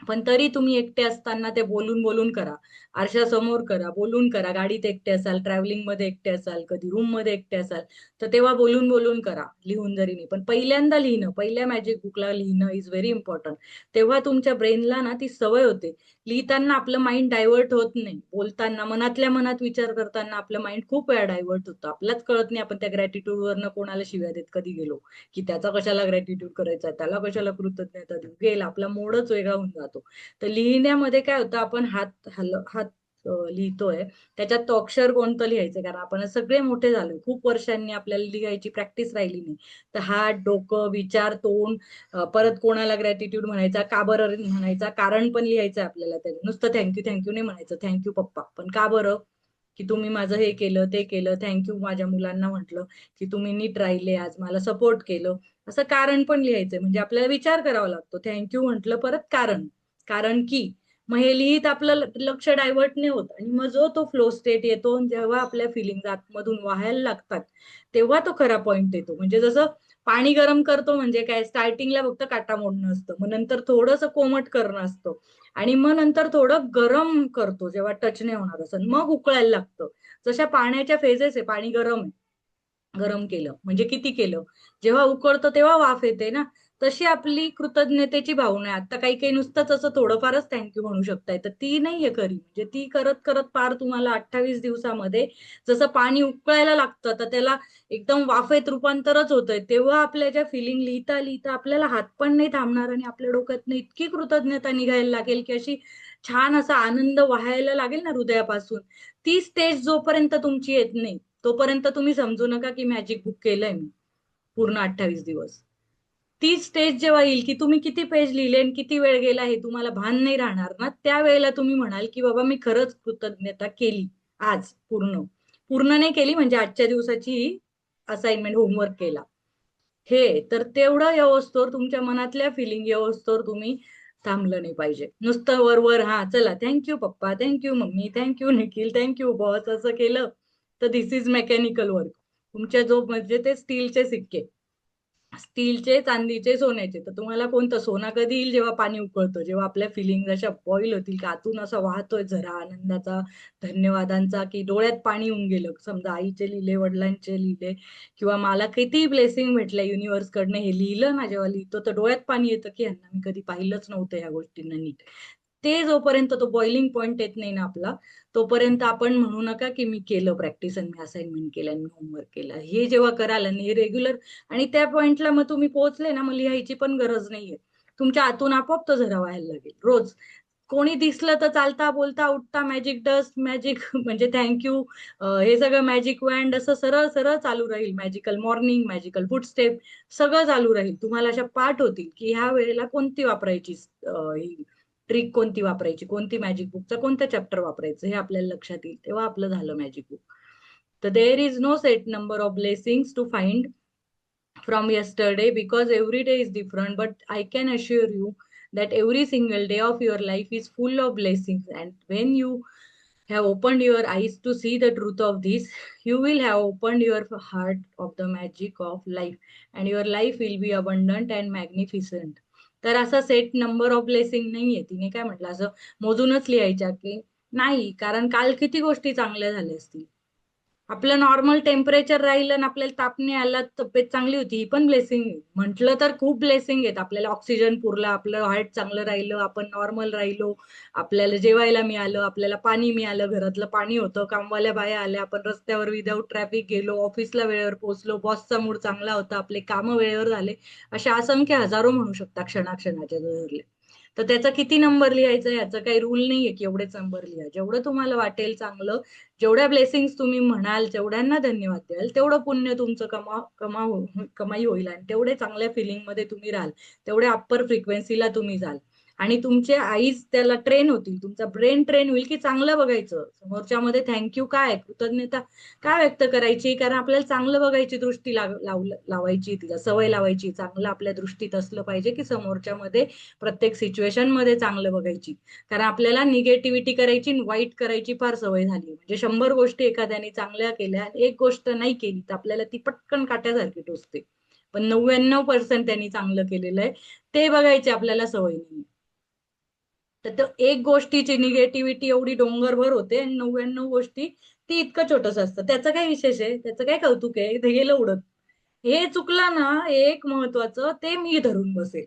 पण तरी तुम्ही एकटे असताना ते बोलून बोलून करा. आरशासमोर करा, बोलून करा. गाडीत एकटे असाल, ट्रॅव्हलिंग मध्ये एकटे असाल, कधी रूम मध्ये एकटे असाल, तर तेव्हा बोलून बोलून करा, लिहून जरी नाही. पण पहिल्यांदा लिहिणं, पहिल्या मॅजिक बुकला लिहिणं इज व्हेरी इम्पॉर्टंट. तेव्हा तुमच्या ब्रेनला ना ती सवय होते. लिहिताना आपलं माइंड डायव्हर्ट होत नाही. बोलताना मनातल्या मनात विचार करताना आपलं माइंड खूप वेळा डायव्हर्ट होतं. आपल्याच कळत नाही आपण त्या ग्रॅटिट्यूड वरनं कोणाला शिव्या देत कधी गेलो, की त्याचा कशाला ग्रॅटिट्यूड करायचा, त्याला कशाला कृतज्ञता देऊ, गेला आपला मोडच वेगळा होऊन जातो. तर लिहिण्यामध्ये काय होतं, आपण हात लिहितोय, त्याच्यात तो अक्षर कोणतं लिहायचं, कारण आपण सगळे मोठे झालो, खूप वर्षांनी आपल्याला लिहायची प्रॅक्टिस राहिली नाही. तर हात, डोकं, विचार, तोंड, परत कोणाला ग्रॅटिट्यूड म्हणायचा, का बरं म्हणायचा, कारण पण लिहायचं आपल्याला. त्याचं नुसतं थँक्यू थँक्यू नाही म्हणायचं, थँक्यू पप्पा, पण का बरं, की तुम्ही माझं हे केलं ते केलं. थँक्यू माझ्या मुलांना म्हटलं, की तुम्ही नीट राहिले, आज मला सपोर्ट केलं. असं कारण पण लिहायचंय. म्हणजे आपल्याला विचार करावा लागतो. थँक्यू म्हटलं, परत कारण, कारण की. मग हे लिहित आपलं लक्ष डायव्हर्ट नाही होत, आणि मग जो तो फ्लो स्टेट येतो, जेव्हा आपल्या फिलिंग आतमधून व्हायला लागतात, तेव्हा तो खरा पॉइंट येतो. म्हणजे जसं पाणी गरम करतो म्हणजे काय, स्टार्टिंगला फक्त काटा मोडणं असतं, मग नंतर थोडंसं कोमट करणं असतं, आणि मग नंतर थोडं गरम करतो जेव्हा टच नाही होणार असं, मग उकळायला लागतं. जशा पाण्याच्या फेजेस आहे, पाणी गरम आहे, गरम केलं म्हणजे किती केलं, जेव्हा उकळतं तेव्हा वाफ येते ना. तशी आपली कृतज्ञतेची भावना आहे. आता काही काही नुसतंच असं थोडंफारच थँक्यू म्हणू शकताय, तर ती नाहीये खरी. म्हणजे ती करत करत पार तुम्हाला 28 दिवसामध्ये जसं पाणी उकळायला लागतं, तर त्याला एकदम वाफेत रूपांतरच होतंय, तेव्हा आपल्या ज्या फिलिंग लिहिता लिहिता आपल्याला हात पण नाही थांबणार, आणि आपल्या डोक्यातनं इतकी कृतज्ञता निघायला लागेल, की अशी छान असा आनंद व्हायला लागेल ना हृदयापासून. ती स्टेज जोपर्यंत तुमची येत नाही, तोपर्यंत तुम्ही समजू नका की मॅजिक बुक केलंय मी पूर्ण 28 दिवस. ती स्टेज जेव्हा येईल, की तुम्ही किती पेज लिहिले आणि किती वेळ गेला हे तुम्हाला भान नाही राहणार ना, त्यावेळेला तुम्ही म्हणाल की बाबा मी खरंच कृतज्ञता केली आज पूर्ण. पूर्ण नाही केली म्हणजे आजच्या दिवसाची असाइनमेंट, होमवर्क केला, हे तर तेवढं व्यवस्थोर तुमच्या मनातल्या फिलिंग व्यवस्थोर तुम्ही थांबलं नाही पाहिजे. नुसतं वर हा चला थँक्यू पप्पा, thank you mummy, thank you Nikhil, thank you boss असं केलं, तर दिस इज मेकॅनिकल वर्क. तुमच्या जो म्हणजे ते स्टीलचे सिक्के, स्टीलचे, चांदीचे, सोन्याचे, तर तुम्हाला कोणतं सोना कधी येईल, जेव्हा पाणी उकळतं, जेव्हा आपल्या फिलिंग अशा बॉईल होतील, का आतून असा वाहतोय झरा आनंदाचा, धन्यवादांचा, की डोळ्यात पाणी येऊन गेलं. समजा आईचे लिहिले, वडिलांचे लिहिले, किंवा मला किती ब्लेसिंग भेटलं युनिव्हर्स कडनं, हे लिहिलं ना, जेव्हा लिहितो तर डोळ्यात पाणी येतं, की यांना मी कधी पाहिलंच नव्हतं ह्या गोष्टींना नीट. ते जोपर्यंत तो बॉइलिंग पॉइंट येत नाही ना आपला, तोपर्यंत आपण म्हणू नका की मी केलं प्रॅक्टिस, आणि मी असाइनमेंट केलं, आणि मी होमवर्क केलं. हे जेव्हा कराल आणि हे रेग्युलर, आणि त्या पॉइंटला मग तुम्ही पोहोचले ना, मग लिहायची पण गरज नाहीये. तुमच्या आतून आपोआप तो झरा व्हायला लागेल. रोज कोणी दिसलं तर चालता बोलता उठता मॅजिक डस्ट, मॅजिक म्हणजे थँक्यू, हे सगळं मॅजिक वँड, असं सरळ सरळ चालू राहील. मॅजिकल मॉर्निंग, मॅजिकल फुटस्टेप, सगळं चालू राहील. तुम्हाला अशा पाठ होतील की ह्या वेळेला कोणती वापरायची, ट्रिक कोणती वापरायची, कोणती मॅजिक बुकचा कोणतं चॅप्टर वापरायचं, हे आपल्याला लक्षात येईल. तेव्हा आपलं झालं मॅजिक बुक. तर there is no set number of blessings to find from yesterday, because every day is different, but I can assure you that every single day of your life is full of blessings. And when you have opened your eyes to see the truth of this, you will have opened your heart of the magic of life, and your life will be abundant and magnificent. तर असा set number of blessing नाहीये. तिने काय म्हटलं, असं मोजूनच लिहायच्या की नाही, कारण काल किती गोष्टी चांगल्या झाल्या असतील. आपलं नॉर्मल टेम्परेचर राहिलं आणि आपल्याला ताप नाही आला, तब्येत चांगली होती, ही पण ब्लेसिंग आहे. म्हटलं तर खूप ब्लेसिंग आहेत. आपल्याला ऑक्सिजन पुरला, आपलं हार्ट चांगलं राहिलं, आपण नॉर्मल राहिलो, आपल्याला जेवायला मिळालं, आपल्याला पाणी मिळालं, घरातलं पाणी होतं, कामवाल्या बाया आल्या, आपण रस्त्यावर विदाऊट ट्रॅफिक गेलो, ऑफिसला वेळेवर पोहोचलो, बॉसचा मूड चांगला होता, आपले कामं वेळेवर झाले. अशा असंख्य हजारो म्हणू शकता क्षणाक्षणाच्या धरले. तर त्याचा किती नंबर लिहायचा याचा काही रूल नाहीये की एवढेच नंबर लिहा. जेवढं तुम्हाला वाटेल चांगलं, जेवढ्या ब्लेसिंग्स तुम्ही म्हणाल, जेवढ्यांना धन्यवाद द्याल, तेवढं पुण्य तुमचं कमाई होईल, आणि तेवढे चांगल्या फिलिंग मध्ये तुम्ही राहाल, तेवढ्या अप्पर फ्रिक्वेन्सीला तुम्ही जाल, आणि तुमचे आईज त्याला ट्रेन होतील, तुमचा ब्रेन ट्रेन होईल की चांगलं बघायचं समोरच्यामध्ये. थँक्यू काय, कृतज्ञता काय व्यक्त करायची, कारण आपल्याला चांगलं बघायची दृष्टी लावायची, तिला सवय लावायची. चांगलं आपल्या दृष्टीत असलं पाहिजे की समोरच्यामध्ये प्रत्येक सिच्युएशन मध्ये चांगलं बघायची. कारण आपल्याला निगेटिव्हिटी करायची, वाईट करायची फार सवय झाली. म्हणजे 100 गोष्टी एखाद्याने चांगल्या केल्या, एक गोष्ट नाही केली, तर आपल्याला ती पटकन काट्यासारखी टोचते. पण 99% त्यांनी चांगलं केलेलं आहे, ते बघायचे आपल्याला सवय नाही. तर एक गोष्टीची निगेटिव्हिटी एवढी डोंगरभर होते आणि 99 गोष्टी ती इतकं छोटस असतं. त्याचं काय विशेष आहे, त्याचं काय कौतुक आहे, ते गेलं उडत. हे चुकलं ना, एक महत्वाचं ते मी धरून बसेल.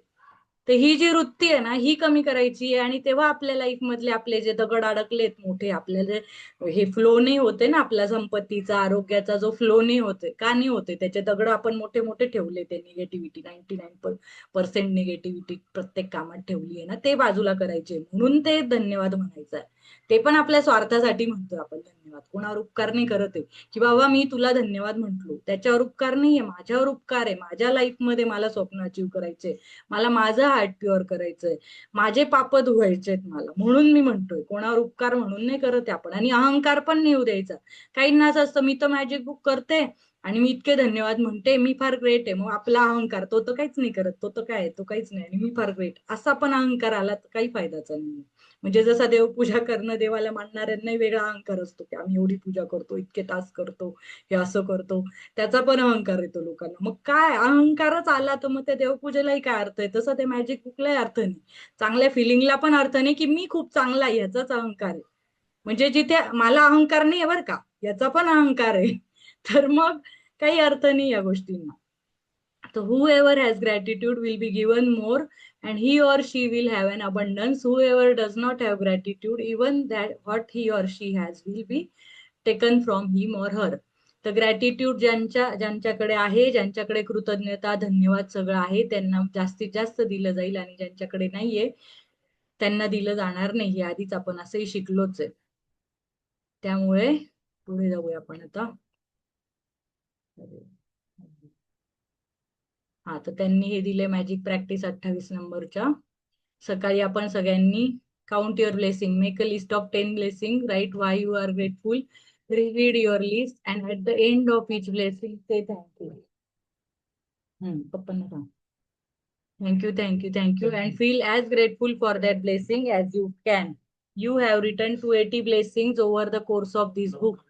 तर ही जी वृत्ती आहे ना, ही कमी करायची आहे आणि तेव्हा आपल्या लाईफ मधले आपले जे दगड अडकलेत मोठे, आपल्याला हे फ्लो नाही होते ना, आपल्या संपत्तीचा आरोग्याचा जो फ्लो नाही होते, का नाही होते, त्याचे दगड आपण मोठे मोठे ठेवले, ते निगेटिव्हिटी 99% निगेटिव्हिटी प्रत्येक कामात ठेवली आहे ना, ते बाजूला करायचे. म्हणून ते धन्यवाद म्हणायचं आहे. ते पण आपल्या स्वार्थासाठी म्हणतोय आपण धन्यवाद, कोणावर उपकार नाही करत आहे. की बाबा मी तुला धन्यवाद म्हंटलो, त्याच्यावर उपकार नाहीये, माझ्यावर उपकार आहे. माझ्या लाईफ मध्ये मला स्वप्न अचीव करायचे, मला माझं हार्ट प्युअर करायचंय, माझे पाप धुवायचेत मला, म्हणून मी म्हणतोय. कोणावर उपकार म्हणून नाही करत आहे आपण. आणि अहंकार पण नाही येऊ द्यायचा. काहींना असं असतं, मी तर मॅजिक बुक करते आणि मी इतके धन्यवाद म्हणते, मी फार ग्रेट आहे. मग आपला अहंकार, तो तर काहीच नाही करत, तो तर काय, तो काहीच नाही आणि मी फार ग्रेट, असा पण अहंकार आला तर काही फायदाचा नाही. म्हणजे जसा देवपूजा करणं, देवाला मानणाऱ्यांनाही वेगळा अहंकार असतो की आम्ही एवढी पूजा करतो, इतके तास करतो, हे असं करतो, त्याचा पण अहंकार येतो लोकांना. मग काय अहंकारच आला तर मग त्या देवपूजेलाही काय अर्थ आहे, तसं ते मॅजिक बुकलाही अर्थ नाही, चांगल्या फिलिंगला पण अर्थ नाही की मी खूप चांगला आहे, ह्याचाच अहंकार आहे. म्हणजे जिथे मला अहंकार नाही आहे बरं का, याचा पण अहंकार आहे, तर मग काही अर्थ नाही या गोष्टींना. So whoever has gratitude will be given more, and he or she will have an abundance. Whoever does not have gratitude, even that what he or she has will be taken from him or her. तर gratitude ज्यांच्याकडे आहे, ज्यांच्याकडे कृतज्ञता धन्यवाद सगळं आहे, त्यांना जास्तीत जास्त दिलं जाईल आणि ज्यांच्याकडे नाहीये त्यांना दिलं जाणार नाही. हे आधीच आपण असंही शिकलोच आहे. त्यामुळे पुढे जाऊया आपण आता. हा, तर त्यांनी हे दिले मॅजिक प्रॅक्टिस 28 नंबरच्या. सकाळी आपण सगळ्यांनी count your blessing, make a list of 10 blessing, write why you are grateful, read your list and at the end of each blessing say thank you. पप्पांना सांग. Thank you, and feel as grateful for that blessing as you can. You have written 280 blessings over the course of this book.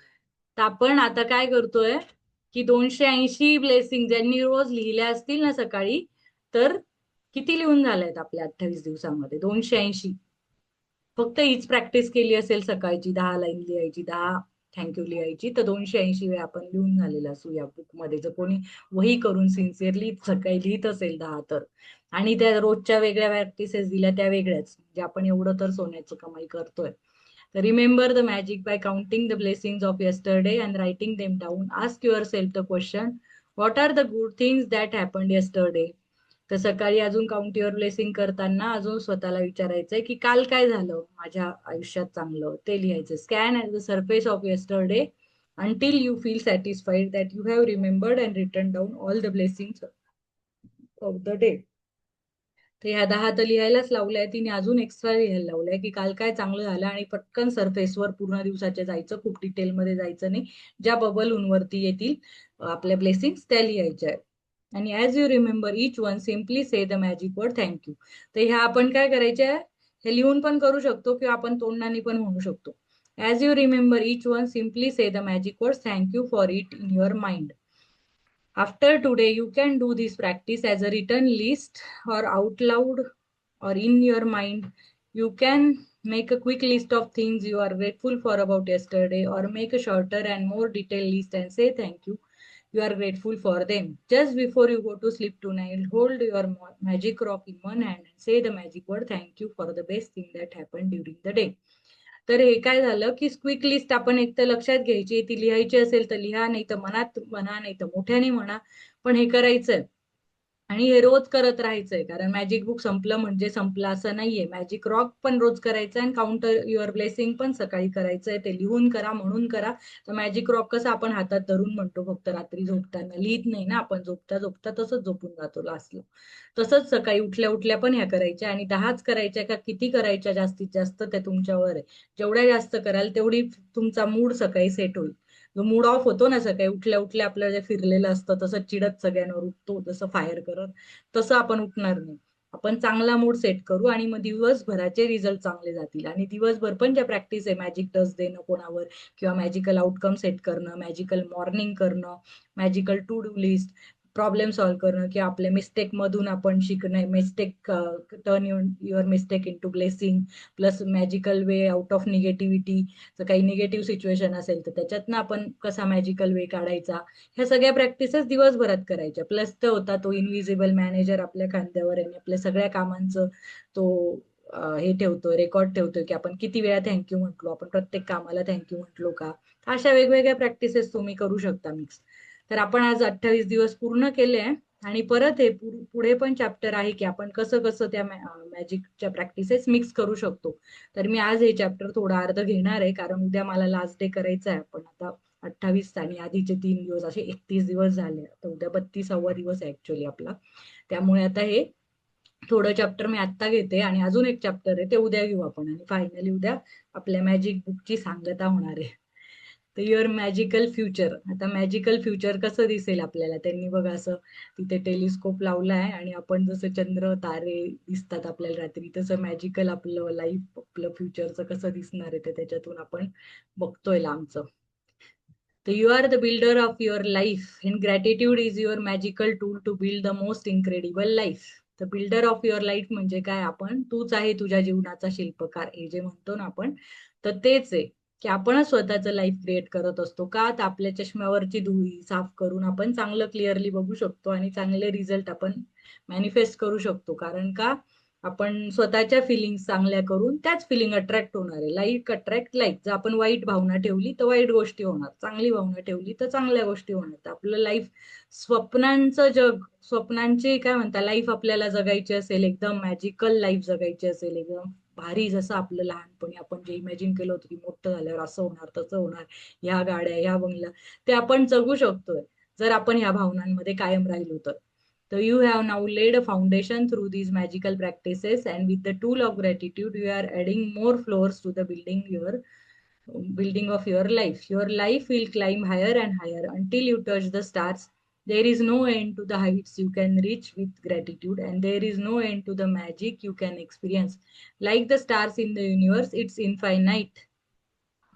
तर आपण आता काय करतोय की 280 blessing ज्यांनी रोज लिहिल्या असतील ना सकाळी, तर किती लिहून झाल्यात आपल्या 28 दिवसामध्ये? 280. फक्त हीच प्रॅक्टिस केली असेल सकाळची, 10 लाईन लिहायची, 10 थँक्यू लिहायची, तर 280 वेळा आपण लिहून झालेला असू या बुकमध्ये. जर कोणी वही करून सिन्सिअरली सकाळी लिहित असेल 10 तर, आणि त्या रोजच्या वेगळ्या प्रॅक्टिसेस दिल्या त्या वेगळ्याच, म्हणजे आपण एवढं तर सोन्याचं कमाई करतोय. तर remember the magic by counting the blessings of yesterday and writing them down. Ask yourself the question, what are the good things that happened yesterday? तर सकाळी अजून काउंट युअर ब्लेसिंग करताना अजून स्वतःला विचारायचंय की काल काय झालं माझ्या आयुष्यात चांगलं, ते लिहायचं. Scan at the surface of yesterday until you feel satisfied that you have remembered and written down all the blessings of the day. तर ह्या 10 तर लिहायलाच लावलंय तिने, अजून एक्स्ट्रा लिहायला लावलंय की काल काय चांगलं झालं, आणि पटकन सरफेसवर पूर्ण दिवसाचे जायचं, खूप डिटेलमध्ये जायचं नाही. ज्या बबलून वरती येतील आपल्या ब्लेसिंग्स त्या लिहायच्या आहेत. आणि as you remember each one simply say the magic word thank you. तर ह्या आपण काय करायच्या, हे लिहून पण करू शकतो किंवा आपण तोंडाने पण म्हणू शकतो. As you remember each one simply say the magic word thank you for it in your mind. After today, you can do this practice as a written list or out loud or in your mind. You can make a quick list of things you are grateful for about yesterday, or make a shorter and more detailed list and say thank you. You are grateful for them. Just before you go to sleep tonight, hold your magic rock in one hand and say the magic word thank you for the best thing that happened during the day. तर हे काय झालं की quick list आपण एक तर लक्षात घ्यायची, ती लिहायची असेल तर लिहा, नाही तर मनात म्हणा, नाही तर मोठ्याने म्हणा, पण हे करायचंय आणि हे रोज करत राहायचंय. कारण मॅजिक बुक संपलं म्हणजे संपलं असं नाहीये. मॅजिक रॉक पण रोज करायचं आणि काउंट युअर ब्लेसिंग पण सकाळी करायचंय. ते लिहून करा, म्हणून करा. तर मॅजिक रॉक कसं आपण हातात धरून म्हणतो फक्त रात्री झोपताना, लिहित नाही ना आपण, झोपता झोपता तसंच झोपून जातो लास्टला. तसंच सकाळी उठल्या उठल्या पण ह्या करायच्या, आणि 10च करायच्या का किती करायच्या जास्तीत जास्त ते तुमच्यावर आहे. जेवढ्या जास्त कराल तेवढी तुमचा मूड सकाळी सेट होईल. जो मूड ऑफ होतो ना सकाळी उठल्या उठल्या, आपलं जे फिरलेलं असतं तसं चिडत सगळ्यांवर उठतो, जसं फायर करत, तसं आपण उठणार नाही. आपण चांगला मूड सेट करू आणि मग दिवसभराचे रिझल्ट चांगले जातील. आणि दिवसभर पण ज्या प्रॅक्टिस आहे, मॅजिक टच देणं कोणावर, किंवा मॅजिकल आउटकम सेट करणं, मॅजिकल मॉर्निंग करणं, magical to do list, problem solve करणं, की आपल्या मिस्टेक मधून आपण शिकणं, mistake turn your mistake into blessing, plus magical way out of negativity. जर काही निगेटिव्ह सिच्युएशन असेल तर त्याच्यातनं आपण कसा मॅजिकल वे काढायचा, ह्या सगळ्या प्रॅक्टिसेस दिवसभरात करायच्या. प्लस तो होता तो इनविजिबल मॅनेजर आपल्या खांद्यावर आणि आपल्या सगळ्या कामांचं तो हे ठेवतोय, रेकॉर्ड ठेवतोय, की आपण किती वेळा थँक्यू म्हटलो, आपण प्रत्येक कामाला थँक्यू म्हटलो का. अशा वेगवेगळ्या प्रॅक्टिसेस तुम्ही करू शकता मिक्स. तर आपण आज 28 दिवस पूर्ण केले आहे आणि परत हे पुढे पण चॅप्टर आहे की आपण कसं कसं त्या मॅजिकच्या प्रॅक्टिसेस मिक्स करू शकतो. तर मी आज हे चॅप्टर थोडा अर्ध घेणार आहे, कारण उद्या मला लास्ट डे करायचा आहे. आपण आता 28 आणि आधीचे 3 दिवस असे 31 दिवस झाले, तर उद्या 32वा दिवस आहे ऍक्च्युली आपला. त्यामुळे आता हे थोडं चॅप्टर मी आत्ता घेते आणि अजून एक चॅप्टर आहे ते उद्या घेऊ आपण, आणि फायनली उद्या आपल्या मॅजिक बुकची सांगता होणार आहे. तर युअर मॅजिकल फ्युचर. आता मॅजिकल फ्युचर कसं दिसेल आपल्याला, त्यांनी बघा असं तिथे टेलिस्कोप लावला आहे आणि आपण जसं चंद्र तारे दिसतात आपल्याला रात्री, तसं मॅजिकल आपलं लाईफ, आपलं फ्युचरचं कसं दिसणार आहे ते त्याच्यातून आपण बघतोय लांबचं. तर you are the builder of your life and gratitude is your magical tool to build the most incredible life. तर बिल्डर ऑफ युअर लाईफ म्हणजे काय, आपण तूच आहे तुझ्या जीवनाचा शिल्पकार, हे जे म्हणतो ना आपण, तर तेच आहे की आपणच स्वतःचं लाईफ क्रिएट करत असतो. का तर आपल्या चष्म्यावरची धुळी साफ करून आपण चांगलं क्लिअरली बघू शकतो आणि चांगले रिझल्ट आपण मॅनिफेस्ट करू शकतो. कारण का, आपण स्वतःच्या फिलिंग्स चांगल्या करून त्याच फिलिंग अट्रॅक्ट होणार आहे. Like attract like. जर आपण वाईट भावना ठेवली तर वाईट गोष्टी होणार, चांगली भावना ठेवली तर चांगल्या गोष्टी होणार. तर आपलं लाईफ स्वप्नांचं जग, स्वप्नांची काय म्हणता लाईफ आपल्याला जगायची असेल, एकदम मॅजिकल लाईफ जगायची असेल, एकदम भारी, जसं आपलं लहानपणी आपण जे इमॅजिन केलं होतं की मोठं झाल्यावर असं होणार तसं होणार, ह्या गाड्या ह्या बंगला, ते आपण जगू शकतोय जर आपण ह्या भावनांमध्ये कायम राहिलो तर. So you have now laid a foundation through these magical practices, and with the tool of gratitude, you are adding more floors to the building of your life. Your life will climb higher and higher until you touch the stars. There is no end to the heights you can reach with gratitude, and there is no end to the magic you can experience. Like the stars in the universe, it's infinite.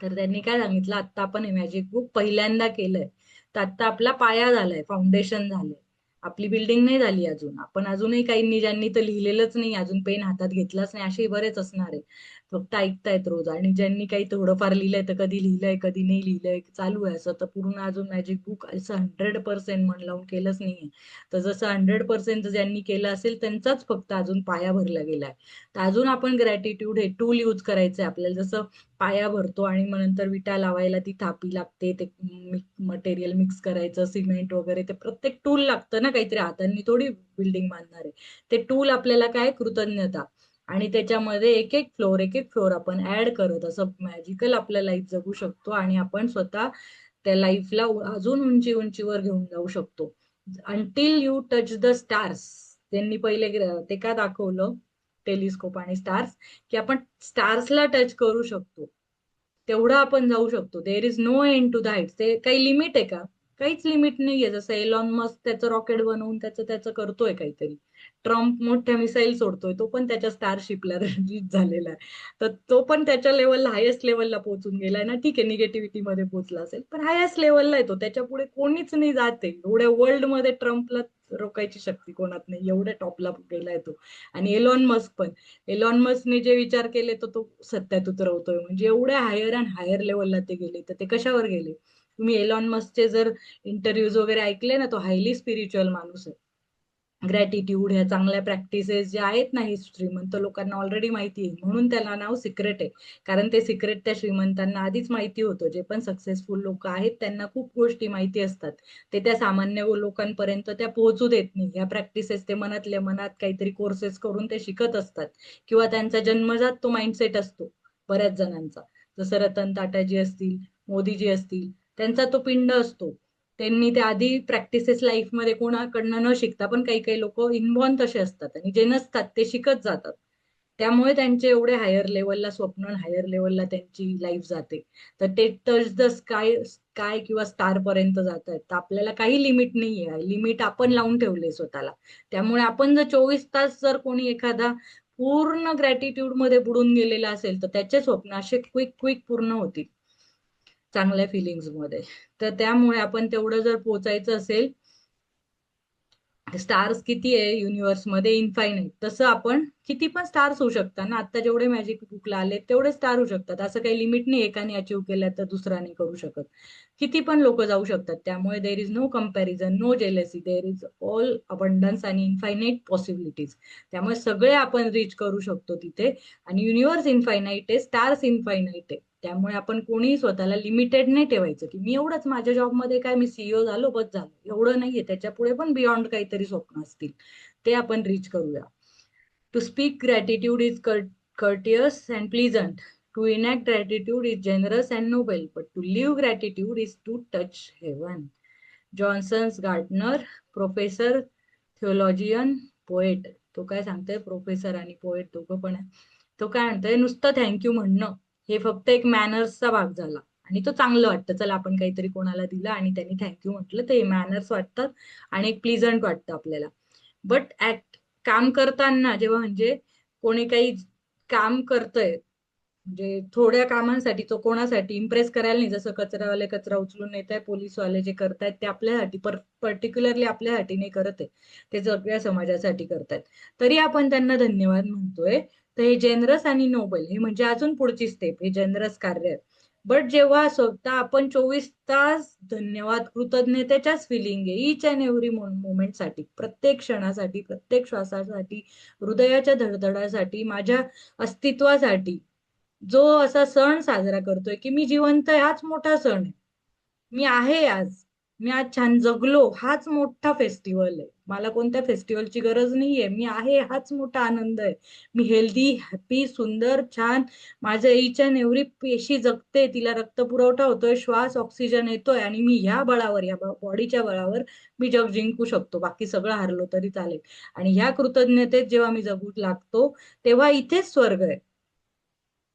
तर त्यांनी काय सांगितलं, आता आपण हे magic book पहिल्यांदा केलंय, तर आता आपला पाया झालाय, फाउंडेशन झालंय. आपली बिल्डिंग नाही झाली अजून. आपण अजूनही काही ज्यांनी तर लिहिलेलंच नाही, अजून पेन हातात घेतलाच नाही, असे बरेच असणार आहे. फक्त ऐकतायत रोज. आणि ज्यांनी काही थोडंफार लिहिलंय तर कधी लिहिलंय कधी नाही लिहिलंय चालू आहे असं, तर पूर्ण अजून मॅजिक बुक असं 100% मन लावून केलंच नाहीये. तर जसं 100% ज्यांनी केलं असेल त्यांचाच फक्त अजून पाया भरला गेलाय. तर अजून आपण ग्रॅटिट्यूड हे टूल यूज करायचंय आपल्याला. जसं पाया भरतो आणि मग नंतर विटा लावायला ती थापी लागते, ते मटेरियल मिक्स करायचं, सिमेंट वगैरे, ते प्रत्येक टूल लागतं ना, काहीतरी हातांनी थोडी बिल्डिंग बांधणार आहे. ते टूल आपल्याला काय, कृतज्ञता. आणि त्याच्यामध्ये एक एक फ्लोर एक एक फ्लोर आपण ऍड करत असं मॅजिकल आपलं लाईफ जगू शकतो आणि आपण स्वतः त्या लाईफला अजून उंचीवर घेऊन जाऊ शकतो. Until you touch the stars. त्यांनी पहिले ते का दाखवलं, टेलिस्कोप आणि स्टार्स, की आपण स्टार्सला टच करू शकतो, तेवढं आपण जाऊ शकतो. There is no end to the heights. ते काही लिमिट आहे का, काहीच लिमिट नाहीये. जसं एलॉन मस्क त्याचं रॉकेट बनवून त्याचं त्याचं करतोय काहीतरी, ट्रम्प मोठ्या मिसाईल सोडतोय, तो पण त्याच्या स्टारशिपला रिलीज झालेला आहे. तर तो पण त्याच्या लेवलला, हायेस्ट लेवलला पोहोचून गेलाय ना. ठीक आहे, निगेटिव्हिटी मध्ये पोहोचला असेल, पण हायेस्ट लेवलला आहे तो, त्याच्या पुढे कोणीच नाही जाते. एवढ्या वर्ल्ड मध्ये ट्रम्पला रोखायची शक्ती कोणात नाही, एवढ्या टॉपला गेलाय तो. आणि एलॉन मस्क पण, एलॉन मस्कने जे विचार केले तर तो सत्यात उतरवतोय. म्हणजे एवढ्या हायर अँड हायर लेवलला ते गेले. तर ते कशावर गेले, तुम्ही एलॉन मस्कचे जर इंटरव्ह्यूज वगैरे ऐकले ना, तो हायली स्पिरिच्युअल माणूस आहे. ग्रॅटिट्यूड ह्या चांगल्या प्रॅक्टिसेस ज्या आहेत ना, ही श्रीमंत लोकांना ऑलरेडी माहिती आहे, म्हणून त्याला नाव सिक्रेट आहे. कारण ते सिक्रेट त्या श्रीमंतांना आधीच माहिती होतं. जे पण सक्सेसफुल लोक आहेत त्यांना खूप गोष्टी माहिती असतात, ते त्या सामान्य लोकांपर्यंत त्या पोहोचू देत नाही. ह्या प्रॅक्टिसेस ते मनातल्या मनात काहीतरी कोर्सेस करून ते शिकत असतात, किंवा त्यांचा जन्मजात तो माइंडसेट असतो बऱ्याच जणांचा. जसं रतन टाटाजी असतील, मोदीजी असतील, त्यांचा तो पिंड असतो. त्यांनी ते आधी प्रॅक्टिसेस लाईफमध्ये कोणाकडनं न शिकता, पण काही काही लोक इनबॉर्न तसे असतात आणि जे नसतात ते शिकत जातात. त्यामुळे त्यांचे एवढे हायर लेवलला स्वप्न, हायर लेवलला त्यांची लाईफ जाते. तर ते टच द स्काय, स्काय किंवा स्टार पर्यंत जात आहेत. तर आपल्याला काही लिमिट नाहीये, लिमिट आपण लावून ठेवले स्वतःला. त्यामुळे आपण जर 24 तास जर कोणी एखादा पूर्ण ग्रॅटिट्यूड मध्ये बुडून गेलेला असेल, तर त्याचे स्वप्न असे क्विक क्विक पूर्ण होतील चांगल्या फिलिंग्स मध्ये. तर त्यामुळे आपण तेवढं जर पोचायचं असेल स्टार्स किती आहे युनिव्हर्समध्ये? इनफायनाईट. तसं आपण किती पण स्टार्स होऊ शकतात ना, आता जेवढे मॅजिक बुकला आले तेवढे स्टार होऊ शकतात. असं काही लिमिट नाही, एकाने अचीव्ह केलं तर दुसऱ्याने करू शकत. किती पण लोक जाऊ शकतात. त्यामुळे there is no comparison, no jealousy, there is all abundance आणि इनफायनाईट पॉसिबिलिटीज. त्यामुळे सगळे आपण रीच करू शकतो तिथे. आणि युनिव्हर्स इनफायनाईट आहे, स्टार्स इनफायनाईट आहे. त्यामुळे आपण कोणीही स्वतःला लिमिटेड नाही ठेवायचं की मी एवढंच माझ्या जॉबमध्ये काय मी सीईओ झालो बस झालं, एवढं नाहीये. त्याच्या पुढे पण बियॉन्ड काहीतरी स्वप्न असतील, ते आपण रीच करूया. To speak gratitude is courteous and pleasant. To enact gratitude is generous and noble, but to live gratitude is to touch heaven. Johnson's Gardner, professor, theologian, poet. तो काय सांगतोय, प्रोफेसर आणि पोएट दोघं पण आहे. तो काय म्हणतोय, नुसतं थँक्यू म्हणणं हे फक्त एक मॅनर्सचा भाग झाला. आणि तो चांगलं वाटतं, चला आपण काहीतरी कोणाला दिलं आणि त्यांनी थँक्यू म्हटलं, ते मॅनर्स वाटतात आणि एक प्लीझंट वाटतं आपल्याला. बट ऍक्ट, काम करताना जेव्हा म्हणजे कोणी काही काम करतंय, म्हणजे थोड्या कामांसाठी, तो कोणासाठी इम्प्रेस करायला नाही, जसं कचरावाले कचरा उचलून नेत आहे, पोलीसवाले जे करतायत ते आपल्यासाठी, पर्टिक्युलरली आपल्यासाठी नाही करत आहे, ते सगळ्या समाजासाठी करतायत, तरी आपण त्यांना धन्यवाद म्हणतोय. तर हे जेनरस आणि नोबल, हे म्हणजे अजून पुढची स्टेप, हे जेनरस कार्य आहे. बट जेव्हा स्वतः आपण 24 तास धन्यवाद, कृतज्ञतेच्याच फिलिंग आहे इच अँड एव्हरी मोमेंटसाठी, प्रत्येक क्षणासाठी, प्रत्येक श्वासासाठी, हृदयाच्या धडधडासाठी, माझ्या अस्तित्वासाठी, जो असा सण साजरा करतोय की मी जिवंत आहे, हाच मोठा सण आहे. मी आहे आज, मी आज छान जगलो, हाच मोठा फेस्टिवल आहे. मला कोणत्या फेस्टिवलची गरज नाहीये, मी आहे हाच मोठा आनंद आहे. मी हेल्दी, हॅपी, सुंदर, छान, माझं इच अँड एव्हरी पेशी जगते, तिला रक्त पुरवठा होतोय, श्वास, ऑक्सिजन येतोय, आणि मी ह्या बळावर, या बॉडीच्या बळावर मी जग जिंकू शकतो. बाकी सगळं हारलो तरी चालेल. आणि ह्या कृतज्ञतेत जेव्हा मी जगू लागतो, तेव्हा इथेच स्वर्ग आहे.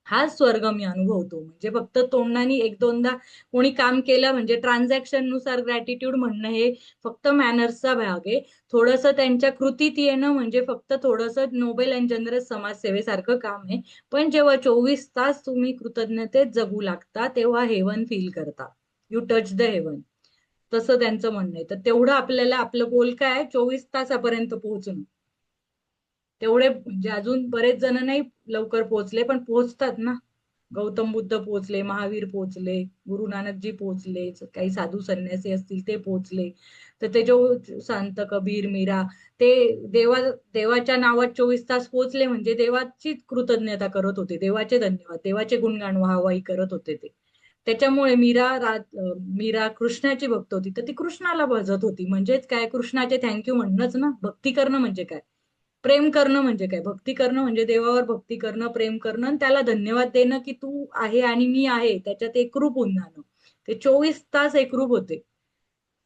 हाच स्वर्ग मी अनुभवतो. म्हणजे फक्त तोंडाने एक दोनदा कोणी काम केलं म्हणजे ट्रान्झॅक्शन नुसार ग्रॅटिट्यूड म्हणणं, हे फक्त मॅनर्सचा भाग आहे. थोडंसं त्यांच्या कृतीत येणं म्हणजे फक्त थोडंसं नोबेल अँड जनरस समाजसेवेसारखं काम आहे. पण जेव्हा 24 तास तुम्ही कृतज्ञतेत जगू लागता, तेव्हा हेवन फील करता. You touch the haven. तसं त्यांचं म्हणणं आहे. तर तेवढं आपल्याला, आपलं गोल काय आहे, 24 तासापर्यंत पोहोचणं. तेवढे म्हणजे अजून बरेच जण नाही लवकर पोहोचले, पण पोहोचतात ना. गौतम बुद्ध पोहोचले, महावीर पोहोचले, गुरु नानकजी पोहोचले, काही साधू संन्यासी असतील ते पोहोचले. तर ते जो संत कबीर, मीरा, ते देवाच्या नावात 24 तास पोहोचले म्हणजे देवाची कृतज्ञता करत होते, देवाचे धन्यवाद, देवाचे गुणगान, वाहवाही करत होते ते. त्याच्यामुळे मीरा कृष्णाची भक्त होती, तर ती कृष्णाला भजत होती. म्हणजेच काय, कृष्णाचे थँक्यू म्हणणंच ना. भक्ती करणं म्हणजे काय, प्रेम करणं म्हणजे काय, भक्ती करणं म्हणजे देवावर भक्ती करणं, प्रेम करणं, आणि त्याला धन्यवाद देणं की तू आहे आणि मी आहे, त्याच्यात एकरूप होऊन जाणं. ते 24 तास एकरूप होते.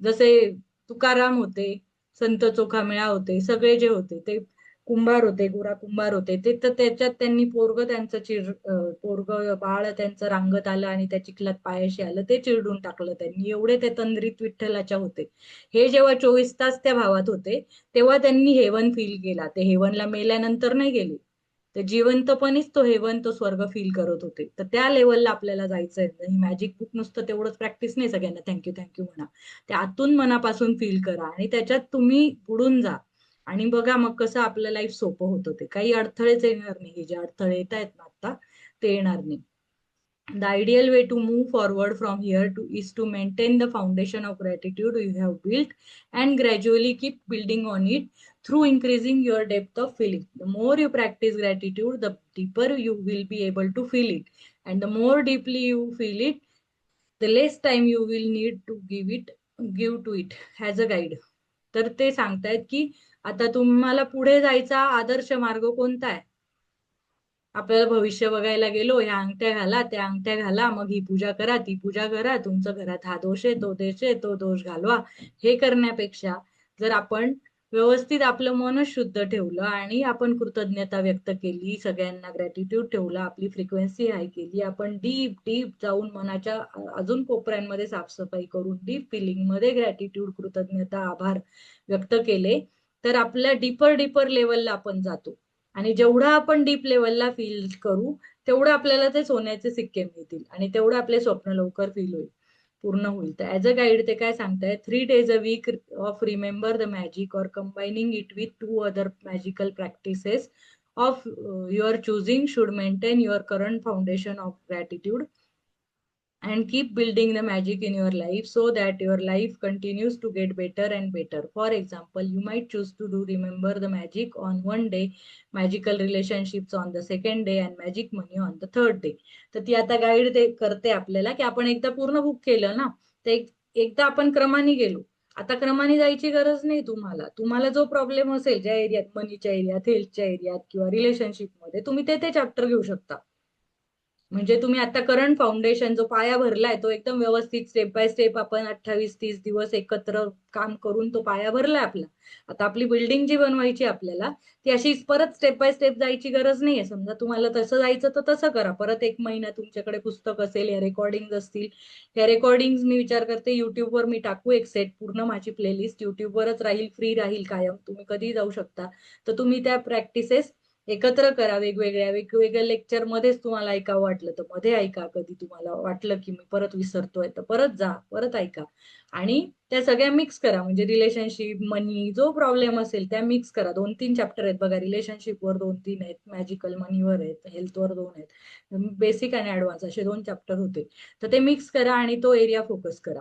जसे तुकाराम होते, संत चोखामेळा होते, सगळे जे होते ते कुंभार होते, गोरा कुंभार होते. ते तर त्याच्यात त्यांनी पोरग बाळ त्यांचं रांगत आलं आणि त्या चिखलात पायाशी आलं, ते चिरडून टाकलं त्यांनी, एवढे ते तंद्रीत विठ्ठलाच्या होते. हे जेव्हा 24 तास त्या भावात होते, तेव्हा त्यांनी हेवन फील केला. ते हेवनला मेल्यानंतर नाही गेले, ते जिवंतपणीच तो हेवन, तो स्वर्ग फील करत होते. तर त्या लेवलला आपल्याला जायचंय. ही मॅजिक बुक नुसतं तेवढंच प्रॅक्टिस नाही, सगळ्यांना थँक्यू थँक्यू म्हणा. ते आतून मनापासून फील करा आणि त्याच्यात तुम्ही बुडून जा. आणि बघा मग कसं आपलं लाईफ सोपं होतं. ते काही अडथळेच येणार नाही. हे जे अडथळे येत आहेत ना आता, ते येणार नाही. The ideal way to move forward from here to is to maintain the foundation of gratitude you have built and gradually keep building on it through increasing your depth of feeling. The more you practice gratitude, the deeper you will be able to feel it. And the more deeply you feel it, the less time you will need to give to it as a guide. तर ते सांगतायत की आता तुम्हाला पुढे जायचा आदर्श मार्ग कोणता आहे. आपल्याला भविष्य बघायला गेलो, ह्या अंगठ्या घाला, त्या अंगठ्या घाला, मग ही पूजा करा, ती पूजा करा, तुमच्या घरात हा दोष आहे, तो दोष आहे, तो दोष घालवा, हे करण्यापेक्षा जर आपण व्यवस्थित आपलं मन शुद्ध ठेवलं आणि आपण कृतज्ञता व्यक्त केली, सगळ्यांना ग्रॅटिट्यूड ठेवला, आपली फ्रिक्वेन्सी हाय केली, आपण डीप डीप जाऊन मनाच्या अजून कोपऱ्यांमध्ये साफसफाई करून डीप फिलिंग मध्ये ग्रॅटिट्यूड, कृतज्ञता, आभार व्यक्त केले, तर आपल्या डीपर डीपर लेवलला आपण जातो. आणि जेवढं आपण डीप लेवलला फील करू, तेवढं आपल्याला ते सोन्याचे सिक्के मिळतील आणि तेवढं आपले स्वप्न लवकर फील होईल. पूर्ण होईल. तर ऍज अ गाईड ते काय सांगताय, 3 days a week of remember the magic or combining it with 2 other magical practices of your choosing should maintain your current foundation of gratitude and keep building the magic in your life so that your life continues to get better and better. For example, you might choose to do remember the magic on one day, magical relationships on the second day, and magic money on the third day. तर ती आता guide ते करते आपल्याला की आपण एकदा पूर्ण बुक केलं ना, तर एकदा आपण क्रमाने गेलो. आता क्रमाने जायची गरज नाही तुम्हाला. तुम्हाला जो प्रॉब्लेम असेल ज्या एरियात, मनीच्या एरियात, हेल्थच्या एरियात किंवा रिलेशनशिपमध्ये, तुम्ही ते चॅप्टर घेऊ शकता. म्हणजे तुम्ही आता करंट फाउंडेशन जो पाया भरलाय तो एकदम व्यवस्थित स्टेप बाय स्टेप आपण 28-30 दिवस एकत्र काम करून तो पाया भरलाय आपला. आता आपली बिल्डिंग जी बनवायची आपल्याला, ती अशी परत स्टेप बाय स्टेप जायची गरज नाहीये. समजा तुम्हाला तसं जायचं तर तसं करा. परत 1 महिना तुमच्याकडे पुस्तक असेल, या रेकॉर्डिंग असतील. या रेकॉर्डिंग मी विचार करते युट्यूबवर मी टाकू एक सेट, पूर्ण माझी प्लेलिस्ट युट्यूबवरच राहील, फ्री राहील कायम, तुम्ही कधीही जाऊ शकता. तर तुम्ही त्या प्रॅक्टिसेस एकत्र करा, वेगवेगळ्या लेक्चर मध्येच तुम्हाला ऐकावं वाटलं तर मध्ये ऐका, कधी तुम्हाला वाटलं की मी परत विसरतोय तर परत जा, परत ऐका. आणि त्या सगळ्या मिक्स करा. म्हणजे रिलेशनशिप, मनी, जो प्रॉब्लेम असेल त्या मिक्स करा. 2-3 चॅप्टर आहेत बघा, रिलेशनशिपवर 2-3 आहेत, मॅजिकल मनीवर आहेत, हेल्थवर 2 आहेत, बेसिक आणि ऍडव्हान्स असे 2 चॅप्टर होते. तर ते मिक्स करा आणि तो एरिया फोकस करा.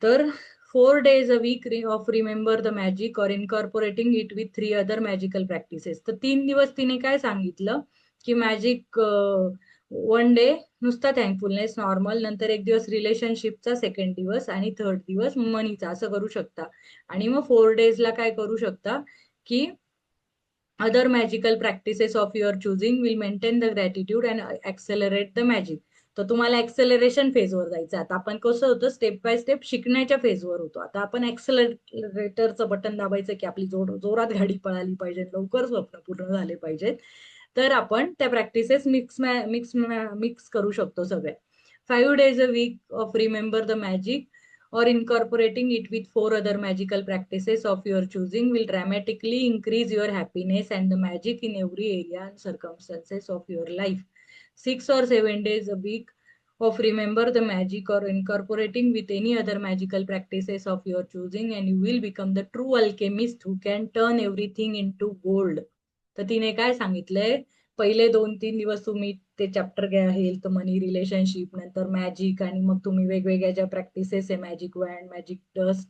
तर 4 days a week of remember the magic or incorporating it with 3 other magical practices. तर 3 दिवस तिने काय सांगितलं की मॅजिक 1 डे नुसता थँकफुलनेस नॉर्मल, नंतर 1 दिवस रिलेशनशिपचा, सेकंड दिवस, आणि थर्ड दिवस मनीचा, असं करू शकता. आणि मग 4 डेजला काय करू शकता की other magical practices of your choosing will maintain the gratitude and accelerate the magic. तर तुम्हाला ऍक्सेलरेशन फेजवर जायचं. आता आपण कसं होतं, स्टेप बाय स्टेप शिकण्याच्या फेजवर होतो. आता आपण ऍक्सेलरेटरचं बटन दाबायचं की आपली जोरात गाडी पळाली पाहिजे, लवकर स्वप्न पूर्ण झाले पाहिजेत. तर आपण त्या प्रॅक्टिसेस मिक्स मिक्स मिक्स करू शकतो सगळ्या. 5 days a week of remember the magic or incorporating it with 4 other magical practices of your choosing will dramatically increase your happiness and the magic in every area and circumstances of your life. 6 or 7 days a week of remember the magic or incorporating with any other magical practices of your choosing and you will become the true alchemist who can turn everything into gold. तर तिने काय सांगितलंय, पहिले 2-3 दिवस तुम्ही ते chapter घ्या, health, मनी, relationship, नंतर मॅजिक, आणि मग तुम्ही वेगवेगळ्या ज्या प्रॅक्टिसेस आहे, मॅजिक वॅन्ड, मॅजिक डस्ट,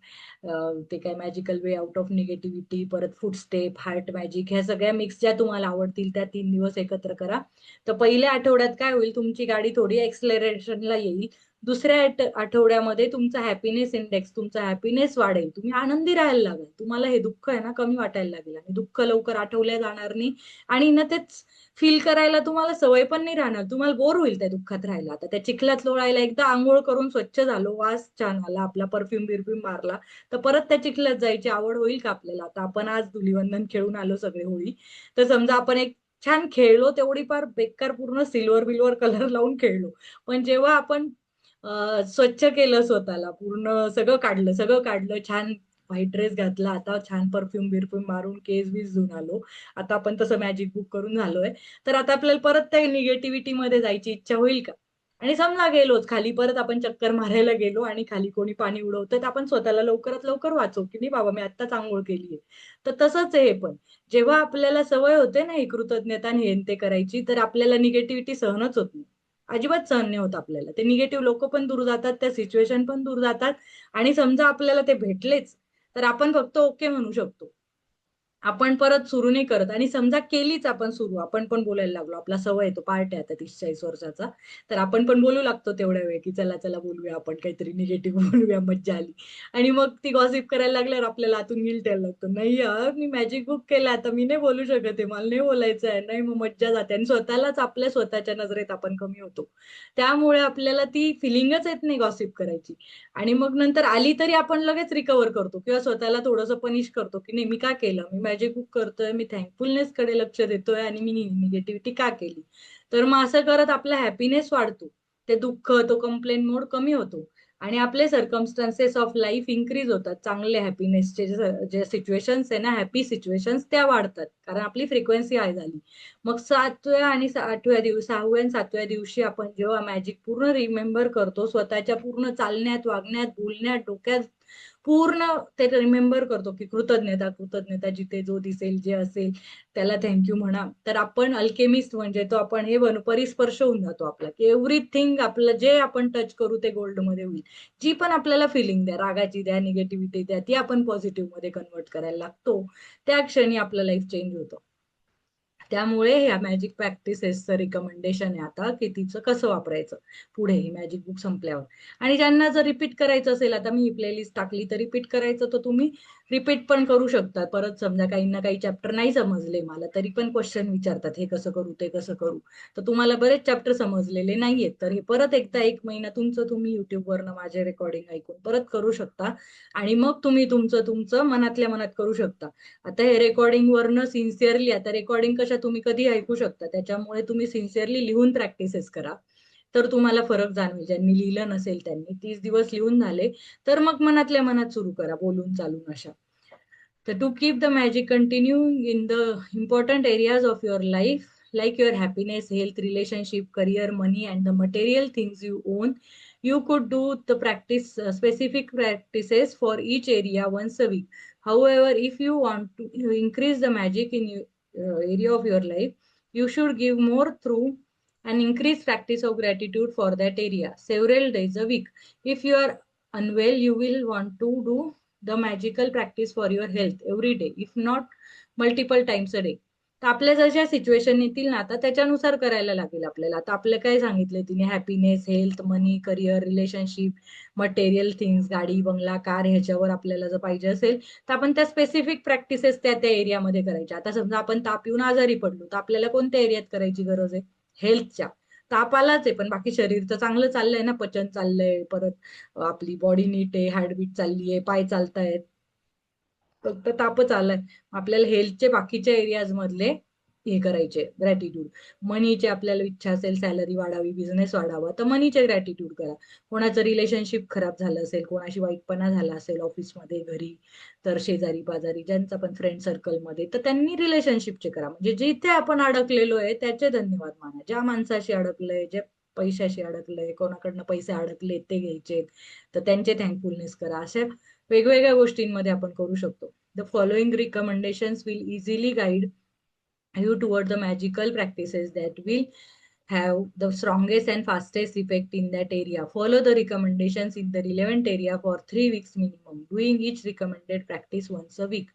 ते काय magical way out of negativity, परत फूड स्टेप, हार्ट मॅजिक, ह्या सगळ्या मिक्स ज्या तुम्हाला आवडतील त्या 3 दिवस एकत्र करा. तर पहिल्या आठवड्यात काय होईल, तुमची गाडी थोडी एक्सलरेशनला येईल. दुसऱ्या आठवड्यामध्ये तुमचा हॅपीनेस इंडेक्स, तुमचा हॅपीनेस वाढेल, तुम्ही आनंदी राहायला लागाल, तुम्हाला हे दुःख आहे ना कमी वाटायला लागेल, आणि दुःख लवकर आठवल्या जाणार नाही. आणि ना तेच फील करायला तुम्हाला सवय पण नाही राहणार, तुम्हाला बोर होईल त्या दुःखात राहायला. आता त्या चिखलात लोळायला एकदा आंघोळ करून स्वच्छ झालो, वास छान आला, आपला परफ्यूम बिरफ्यूम मारला, तर परत त्या चिखलात जायची आवड होईल का आपल्याला? आता आपण आज धुलीवंदन खेळून आलो सगळे होळी, तर समजा आपण एक छान खेळलो, तेवढी फार बेकार पूर्ण सिल्वर बिल्वर कलर लावून खेळलो, पण जेव्हा आपण स्वच्छ केलं स्वतःला, पूर्ण सगळं काढलं, छान व्हाईट ड्रेस घातला, आता छान परफ्यूम बिरफ्यूम मारून केस बीस धुवून आलो, आता आपण तसं मॅजिक बुक करून झालोय, तर आता आपल्याला परत त्या निगेटिव्हिटी मध्ये जायची इच्छा होईल का? आणि समजा गेलोच खाली, परत आपण चक्कर मारायला गेलो आणि खाली कोणी पाणी उडवतं, तर आपण स्वतःला लवकरात लवकर वाचव की नाही बाबा, मी आत्ताच आंघोळ केलीये. तर तसंच आहे हे पण. जेव्हा आपल्याला सवय होते ना ही कृतज्ञता आणि हे ते करायची, तर आपल्याला निगेटिव्हिटी सहनच होत नाही, अजिबात सहन नाही होत आपल्याला. ते निगेटिव्ह लोक पण दूर जातात, त्या सिच्युएशन पण दूर जातात. आणि समजा आपल्याला ते भेटलेच, तर आपण फक्त ओके म्हणू शकतो, आपण परत सुरू नाही करत. आणि समजा केलीच आपण सुरू, आपण पण बोलायला लागलो, आपला सवय येतो, पार्ट आहे आता 30-40 वर्षाचा, तर आपण पण बोलू लागतो तेवढ्या वेळ की चला चला बोलूया, आपण काहीतरी निगेटिव्ह बोलूया, मज्जा आली. आणि मग ती गॉसिप करायला लागल्यावर आपल्याला आतून गिल्ट यायला लागतो, नाही यार मी मॅजिक बुक केलं, आता मी नाही बोलू शकत आहे, मला नाही बोलायचं आहे, नाही, मग मज्जा जाते आणि स्वतःलाच आपल्या स्वतःच्या नजरेत आपण कमी होतो. त्यामुळे आपल्याला ती फिलिंगच येत नाही गॉसिप करायची. आणि मग नंतर आली तरी आपण लगेच रिकव्हर करतो किंवा स्वतःला थोडंसं पनिश करतो की नाही, मी का केलं, मी मॅजिक बुक करतोय, मी थँकफुलनेस कडे लक्ष देतोय, आणि मी निगेटिव्हिटी का केली. तर मग असं करत आपला हॅपीनेस वाढतो, ते दुःख, तो कंप्लेन मोड कमी होतो. आणि आपले सर्कमस्टान्सेस ऑफ लाईफ इन्क्रीज होतात. चांगले हॅपीनेसचे जे सिच्युएशन्स आहे ना, हॅपी सिच्युएशन्स त्या वाढतात, कारण आपली फ्रिक्वेन्सी हाय झाली. मग 7व्या आणि 8व्या दिवशी, 6व्या आणि 7व्या दिवशी आपण जेव्हा मॅजिक पूर्ण रिमेंबर करतो, स्वतःच्या पूर्ण चालण्यात, वागण्यात, बोलण्यात, डोक्यात पूर्ण ते रिमेंबर करतो की कृतज्ञता, कृतज्ञता, जिथे जो दिसेल, जे असेल त्याला थँक्यू म्हणा. तर आपण अल्केमिस्ट म्हणजे तो आपण हे परिस्पर्श होऊन जातो आपला, की एव्हरीथिंग आपलं जे आपण टच करू ते गोल्ड मध्ये होईल. जी पण आपल्याला फिलिंग द्या, रागाची द्या, निगेटिव्हिटी द्या, ती आपण पॉझिटिव्ह मध्ये कन्वर्ट करायला लागतो. त्या क्षणी आपलं लाईफ चेंज होतं. त्यामुळे ह्या मॅजिक प्रॅक्टिसेसचं रिकमेंडेशन आहे आता, की तिचं कसं वापरायचं पुढे ही मॅजिक बुक संपल्यावर. आणि ज्यांना जर रिपीट करायचं असेल, आता मी ही प्लेलिस्ट टाकली तर रिपीट करायचं, तर तुम्ही रिपीट पण करू शकता. परत समजा काहींना काही चॅप्टर नाही समजले मला, तरी पण क्वेश्चन विचारतात, हे कसं करू, ते कसं करू. तर तुम्हाला बरेच चॅप्टर समजलेले नाहीयेत, तर हे परत एकदा 1 महिना तुमचं तुम्ही युट्यूबवरनं माझे रेकॉर्डिंग ऐकून परत करू शकता. आणि मग तुम्ही तुमचं तुमचं मनातल्या मनात करू शकता. आता हे रेकॉर्डिंग वरनं सिन्सिअरली, आता रेकॉर्डिंग कशा तुम्ही कधी ऐकू शकता, त्याच्यामुळे तुम्ही सिन्सिअरली लिहून प्रॅक्टिसेस करा, तर तुम्हाला फरक जाणवेल. ज्यांनी लिहिलं नसेल त्यांनी 30 दिवस लिहून झाले, तर मग मनातल्या मनात सुरू करा, बोलून चालून अशा. तर to keep the magic continuing in the important areas of your life, like your happiness, health, relationship, career, money, and the material things you own, you could do the specific practices for each area once a week. However, if you want to increase the magic in area of your life, you should give more through an increased practice of gratitude for that area several days a week. If you are unwell, you will want to do the magical practice for your health every day, if not multiple times a day. तर आपल्या जशा situation येतील ना, आता त्याच्यानुसार करायला लागेल आपल्याला. आता आपलं काय सांगितलंय तिने, हॅपीनेस, हेल्थ, मनी, करिअर, रिलेशनशिप, मटेरियल थिंग्स, गाडी, बंगला, कार, ह्याच्यावर आपल्याला जर पाहिजे असेल, तर आपण त्या स्पेसिफिक प्रॅक्टिसेस त्या त्या एरियामध्ये करायच्या. आता समजा आपण ताप येऊन आजारी पडलो, तर आपल्याला कोणत्या एरियात करायची गरज आहे? हेल्थच्या. ताप आलाच आहे, पण बाकी शरीर तर चांगलं चाललंय ना, पचन चाललंय, परत आपली बॉडी नीट आहे, हार्टबीट चालली आहे, पाय चालतायत, फक्त तापच आलाय. आपल्याला हेल्थचे बाकीच्या एरियाज मधले हे करायचे ग्रॅटिट्यूड. मनीचे आपल्याला इच्छा असेल सॅलरी वाढावी, बिझनेस वाढावा, तर मनीचे ग्रॅटिट्यूड करा. कोणाचं रिलेशनशिप खराब झालं असेल, कोणाशी वाईटपणा झाला असेल ऑफिसमध्ये, घरी, तर शेजारी पाजारी, ज्यांचा पण फ्रेंड सर्कलमध्ये, तर त्यांनी रिलेशनशिपचे करा. म्हणजे जिथे आपण अडकलेलो आहे त्याचे धन्यवाद माना. ज्या माणसाशी अडकलंय, जे पैशाशी अडकलंय, कोणाकडनं पैसे अडकले ते घ्यायचे, तर त्यांचे थँकफुलनेस करा. अशा वेगवेगळ्या गोष्टींमध्ये आपण करू शकतो. The following recommendations will easily guide you toward the magical practices that will have the strongest and fastest effect in that area. Follow the recommendations in the relevant area for 3 weeks minimum, doing each recommended practice once a week.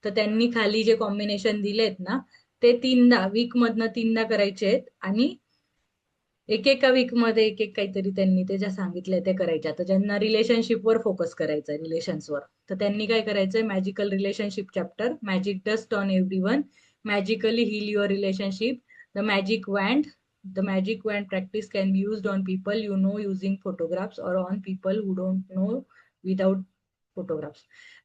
तर त्यांनी खाली जे combination दिलेत ना, ते 3दा weak मधनं 3दा करायचे आहेत. आणि एकेका वीक मध्ये एक एक काहीतरी त्यांनी ते ज्या सांगितलंय ते करायचे. आता ज्यांना रिलेशनशिपवर फोकस करायचा आहे, रिलेशन्सवर, तर त्यांनी काय करायचंय, magical relationship chapter, magic dust on everyone, magically heal your relationship, the magic wand. The magic wand practice can be used on people you know using photographs, or on people who don't know without photographs.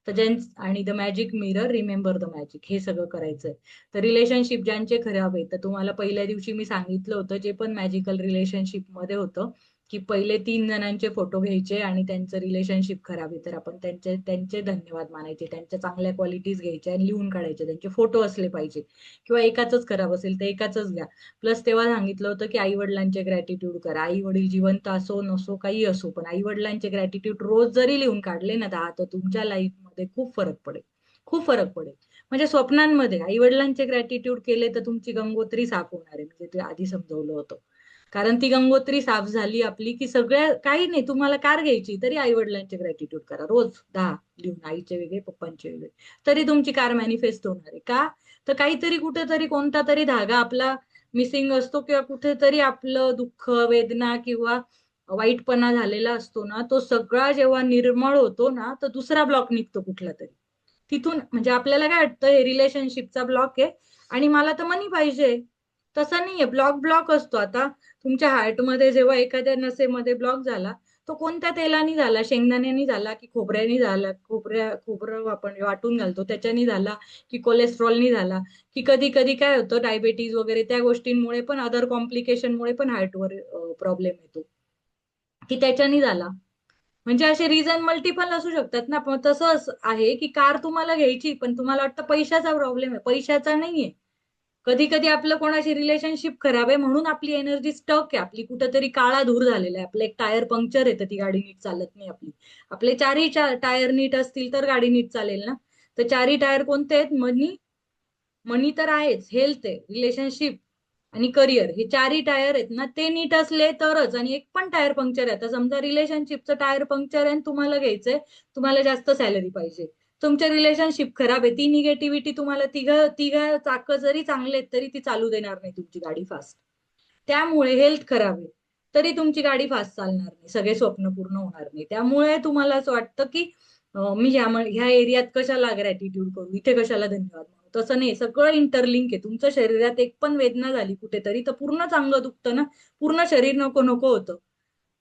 तर आणि the magic mirror, remember the magic, हे सगळं करायचंय. तर relationship ज्यांचे खराब आहे, तर तुम्हाला पहिल्या दिवशी मी सांगितलं होतं, जे पण मॅजिकल रिलेशनशिप मध्ये होतं, की पहिले 3 जणांचे फोटो घ्यायचे आणि त्यांचं रिलेशनशिप खराब आहे तर आपण त्यांचे त्यांचे धन्यवाद मानायचे, त्यांच्या चांगल्या क्वालिटीज घ्यायच्या आणि लिहून काढायचे, त्यांचे फोटो असले पाहिजे. किंवा एकाच खराब असेल तर एकाच घ्या. प्लस तेव्हा सांगितलं होतं की आई वडिलांचे ग्रॅटिट्यूड करा. आई वडील जिवंत असो नसो, काही असो, पण आई वडिलांचे ग्रॅटिट्यूड रोज जरी लिहून काढले ना 10, तर तुमच्या लाईफमध्ये खूप फरक पडेल. खूप फरक पडेल. म्हणजे स्वप्नांमध्ये आई वडिलांचे ग्रॅटिट्यूड केले तर तुमची गंगोत्री साफ होणार आहे, म्हणजे ते आधी समजवलं होतं. कारण ती गंगोत्री साफ झाली आपली की सगळ्या, काही नाही, तुम्हाला कार घ्यायची तरी आई वडिलांचे ग्रॅटिट्यूड करा रोज 10 लिहून, आईचे वेगळे, पप्पांचे वेगळे, तरी तुमची कार मॅनिफेस्ट होणार आहे. का? तर काहीतरी कुठेतरी कोणता तरी धागा आपला मिसिंग असतो, किंवा कुठेतरी आपलं दुःख, वेदना किंवा वाईटपणा झालेला असतो ना, तो सगळा जेव्हा निर्मळ होतो ना, तर दुसरा ब्लॉक निघतो कुठला तरी तिथून. म्हणजे आपल्याला काय वाटतं, हे रिलेशनशिपचा ब्लॉक आहे आणि मला तर मनी पाहिजे. तसं नाहीये, ब्लॉक ब्लॉक असतो. आता तुमच्या हार्टमध्ये जेव्हा एखाद्या नसेमध्ये ब्लॉक झाला, तो कोणत्या तेलानी झाला, शेंगदाण्यानी झाला की खोबऱ्यानी झाला, खोबरं आपण वाटून घालतो त्याच्यानी झाला, की कोलेस्ट्रॉलनी झाला, की कधी कधी काय होतं, डायबेटीज वगैरे त्या गोष्टींमुळे पण, अदर कॉम्प्लिकेशनमुळे पण हार्टवर प्रॉब्लेम येतो, की त्याच्यानी झाला. म्हणजे असे रिझन मल्टिपल असू शकतात ना. पण तसं आहे की कार तुम्हाला घ्यायची, पण तुम्हाला वाटतं पैशाचा प्रॉब्लेम आहे, पैशाचा नाहीये. कधी कधी आपलं कोणाशी रिलेशनशिप खराब आहे म्हणून आपली एनर्जी स्टक आहे, आपली कुठंतरी काळा धूर झालेला आहे, आपलं एक टायर पंक्चर आहे तर ती गाडी नीट चालत नाही आपली. आपले चारही टायर नीट असतील तर गाडी नीट चालेल ना. तर चारही टायर कोणते आहेत? मनी, मनी तर आहेच, हेल्थ आहे, रिलेशनशिप आणि करिअर, हे चारही टायर आहेत ना, ते नीट असले तरच. आणि एक पण टायर पंक्चर आहे, आता समजा रिलेशनशिपचं टायर पंक्चर आहे आणि तुम्हाला घ्यायचंय, तुम्हाला जास्त सॅलरी पाहिजे, तुमचे रिलेशनशिप खराब आहे, ती निगेटिव्हिटी तुम्हाला तिघ चाक जरी चांगले आहेत तरी ती चालू देणार नाही तुमची गाडी फास्ट. त्यामुळे हेल्थ खराब आहे तरी तुमची गाडी फास्ट चालणार नाही, सगळे स्वप्न पूर्ण होणार नाही. त्यामुळे तुम्हाला असं वाटतं की मी ह्या एरियात कशाला ग्रॅटिट्यूड करू, इथे कशाला धन्यवाद म्हणू. तसं नाही, सगळं इंटरलिंक आहे. तुमच्या शरीरात एक पण वेदना झाली कुठेतरी तर पूर्ण चांगलं दुखतं ना, पूर्ण शरीर नको नको होतं.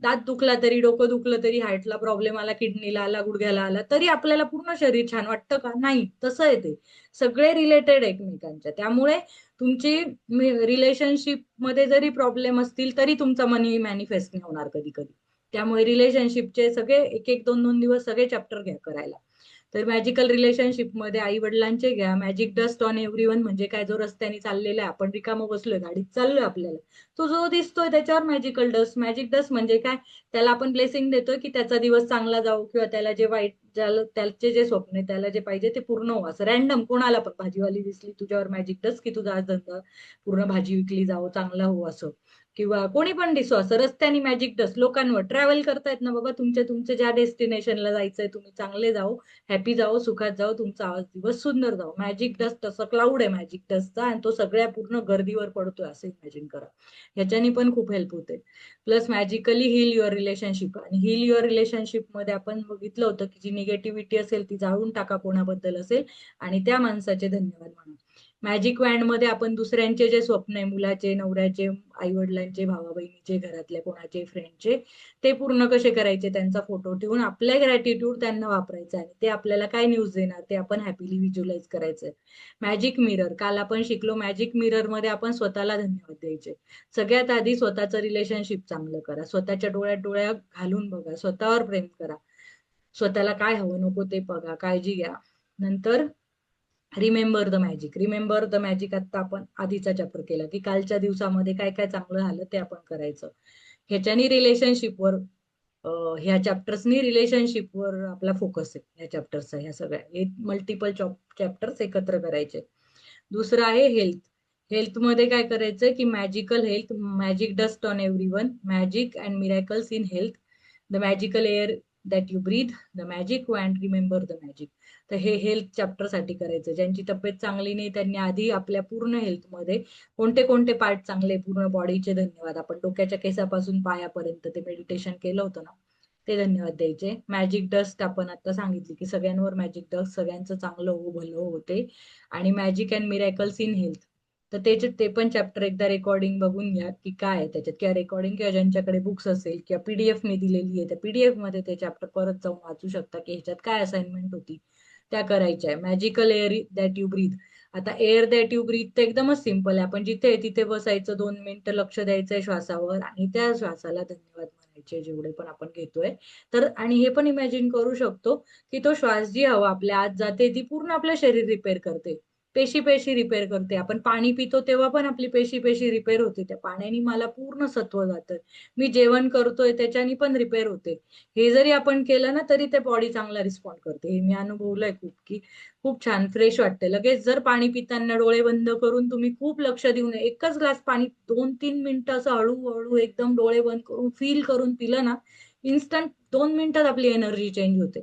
दात दुखला तरी, डोकं दुखलं तरी, हार्टला प्रॉब्लेम आला, किडनीला आला, गुडघ्याला आला तरी आपल्याला पूर्ण शरीर छान वाटतं का? नाही. तसं आहे ते, सगळे रिलेटेड एकमेकांच्या. त्यामुळे तुमची रिलेशनशिप मध्ये जरी प्रॉब्लेम असतील तरी तुमचा मनी मॅनिफेस्ट नाही होणार कधी कधी. त्यामुळे रिलेशनशिपचे सगळे एक एक दोन दोन दिवस सगळे चॅप्टर घ्या करायला. तर मॅजिकल रिलेशनशिप मध्ये आई वडिलांचे घ्या. मॅजिक डस्ट ऑन एव्हरीवन म्हणजे काय, जो रस्त्याने चाललेला आहे, आपण रिकामं बसलोय गाडीत चाललोय आपल्याला, तो जो दिसतोय त्याच्यावर मॅजिकल डस्ट. मॅजिक डस्ट म्हणजे काय, त्याला आपण ब्लेसिंग देतोय की त्याचा दिवस चांगला जाऊ, किंवा त्याला जे वाईट, त्याचे जे स्वप्न आहे, त्याला जे पाहिजे ते पूर्ण हो. असं रॅन्डम कोणाला पण, भाजीवाली दिसली तुझ्यावर मॅजिक डस्ट की तुझा आज धंदा पूर्ण भाजी विकली जाओ, चांगला हो असं. किंवा कोणी पण दिसो असं रस्त्याने मॅजिक डस्ट. लोकांवर ट्रॅव्हल करतायत ना बाबा, तुमच्या ज्या डेस्टिनेशनला जायचंय तुम्ही, चांगले जाओ, हॅपी जाओ, सुखात जाओ, तुमचा आज दिवस सुंदर जाओ. मॅजिक डस्ट असं क्लाउड आहे मॅजिक डस्टचा, आणि तो सगळ्या पूर्ण गर्दीवर पडतोय असं इमॅजिन करा. ह्याच्यानी पण खूप हेल्प होते. Plus magically heal your relationship. आणि हील युअर रिलेशनशिप मध्ये आपण बघितलं होतं की जी निगेटिव्हिटी असेल ती जाळून टाका, कोणाबद्दल असेल, आणि त्या माणसाचे धन्यवाद म्हणा. मॅजिक वॅन्ड मध्ये आपण दुसऱ्यांचे जे स्वप्न आहे, मुलाचे, नवऱ्याचे, आई वडिलांचे, भावा बहिणीचे, घरातल्या कोणाचे, फ्रेंडचे, ते पूर्ण कसे करायचे, त्यांचा फोटो ठेवून आपल्या ग्रॅटिट्यूड त्यांना वापरायचं, आणि ते आपल्याला काय न्यूज देणार ते आपण हॅपीली व्हिज्युअलाइज करायचं. मॅजिक मिरर, काल आपण शिकलो, मॅजिक मिरर मध्ये आपण स्वतःला धन्यवाद द्यायचे. सगळ्यात आधी स्वतःचं रिलेशनशिप चांगलं करा, स्वतःच्या डोळ्यात डोळ्या घालून बघा, स्वतःवर प्रेम करा, स्वतःला काय हवं नको ते बघा, काळजी घ्या. नंतर remember the magic. Remember the magic आता आपण आधीचा चॅप्टर केला की कालच्या दिवसामध्ये काय काय चांगलं झालं ते आपण करायचं. ह्याच्यानी रिलेशनशिपवर, ह्या चॅप्टर्सनी रिलेशनशिपवर आपला फोकस आहे, ह्या चॅप्टर्सचा, ह्या सगळ्या, हे मल्टिपल चॅप्टर्स एकत्र करायचे. दुसरं आहे हेल्थ. हेल्थ मध्ये काय करायचं की magical health, magic dust on everyone, magic and miracles in health, the magical air that you breathe, the magic and remember the magic. तर हे हेल्थ चॅप्टर साठी करायचं. ज्यांची तब्येत चांगली नाही त्यांनी आधी आपल्या पूर्ण हेल्थमध्ये कोणते कोणते पार्ट चांगले, पूर्ण बॉडीचे धन्यवाद, आपण डोक्याच्या केसापासून पायापर्यंत ते मेडिटेशन केलं होतं ना, ते धन्यवाद द्यायचे. मॅजिक डस्ट आपण आता सांगितली की सगळ्यांवर मॅजिक डस्ट, सगळ्यांचं चांगलं हो, भलं होते. आणि magic and miracles in health, तर ते पण चॅप्टर एकदा रेकॉर्डिंग बघून घ्या की काय आहे त्याच्यात, किंवा रेकॉर्डिंग, किंवा ज्यांच्याकडे बुक्स असेल किंवा पीडीएफ मी दिलेली आहे त्या पीडीएफ मध्ये ते चॅप्टर परत जाऊन वाचू शकता की ह्याच्यात काय असाइनमेंट होती, त्या करायच्या आहे. Magical air that you breathe. आता एअर दॅट यू ब्रीथ तर एकदमच सिम्पल आहे, आपण जिथे तिथे बसायचं, 2 मिनिटं लक्ष द्यायचंय श्वासावर, आणि त्या श्वासाला धन्यवाद म्हणायचे जेवढे पण आपण घेतोय. तर आणि हे पण इमॅजिन करू शकतो की तो श्वास, जी हवा आपल्या आत जाते ती पूर्ण आपलं शरीर रिपेअर करते, पेशी पेशी रिपेअर करते. आपण पाणी पितो तेव्हा पण आपली पेशी पेशी रिपेअर होते, त्या पाण्याने मला पूर्ण सत्व जातं. मी जेवण करतोय त्याच्यानी पण रिपेअर होते. हे जरी आपण केलं ना तरी ते बॉडी चांगला रिस्पॉन्ड करते. हे मी अनुभवलंय खूप, की खूप छान फ्रेश वाटते लगेच. जर पाणी पिताना डोळे बंद करून तुम्ही खूप लक्ष देऊन एकच ग्लास पाणी 2-3 मिनिटं असं हळूहळू एकदम डोळे बंद करून फील करून पिलं ना, इन्स्टंट 2 मिनिटात आपली एनर्जी चेंज होते,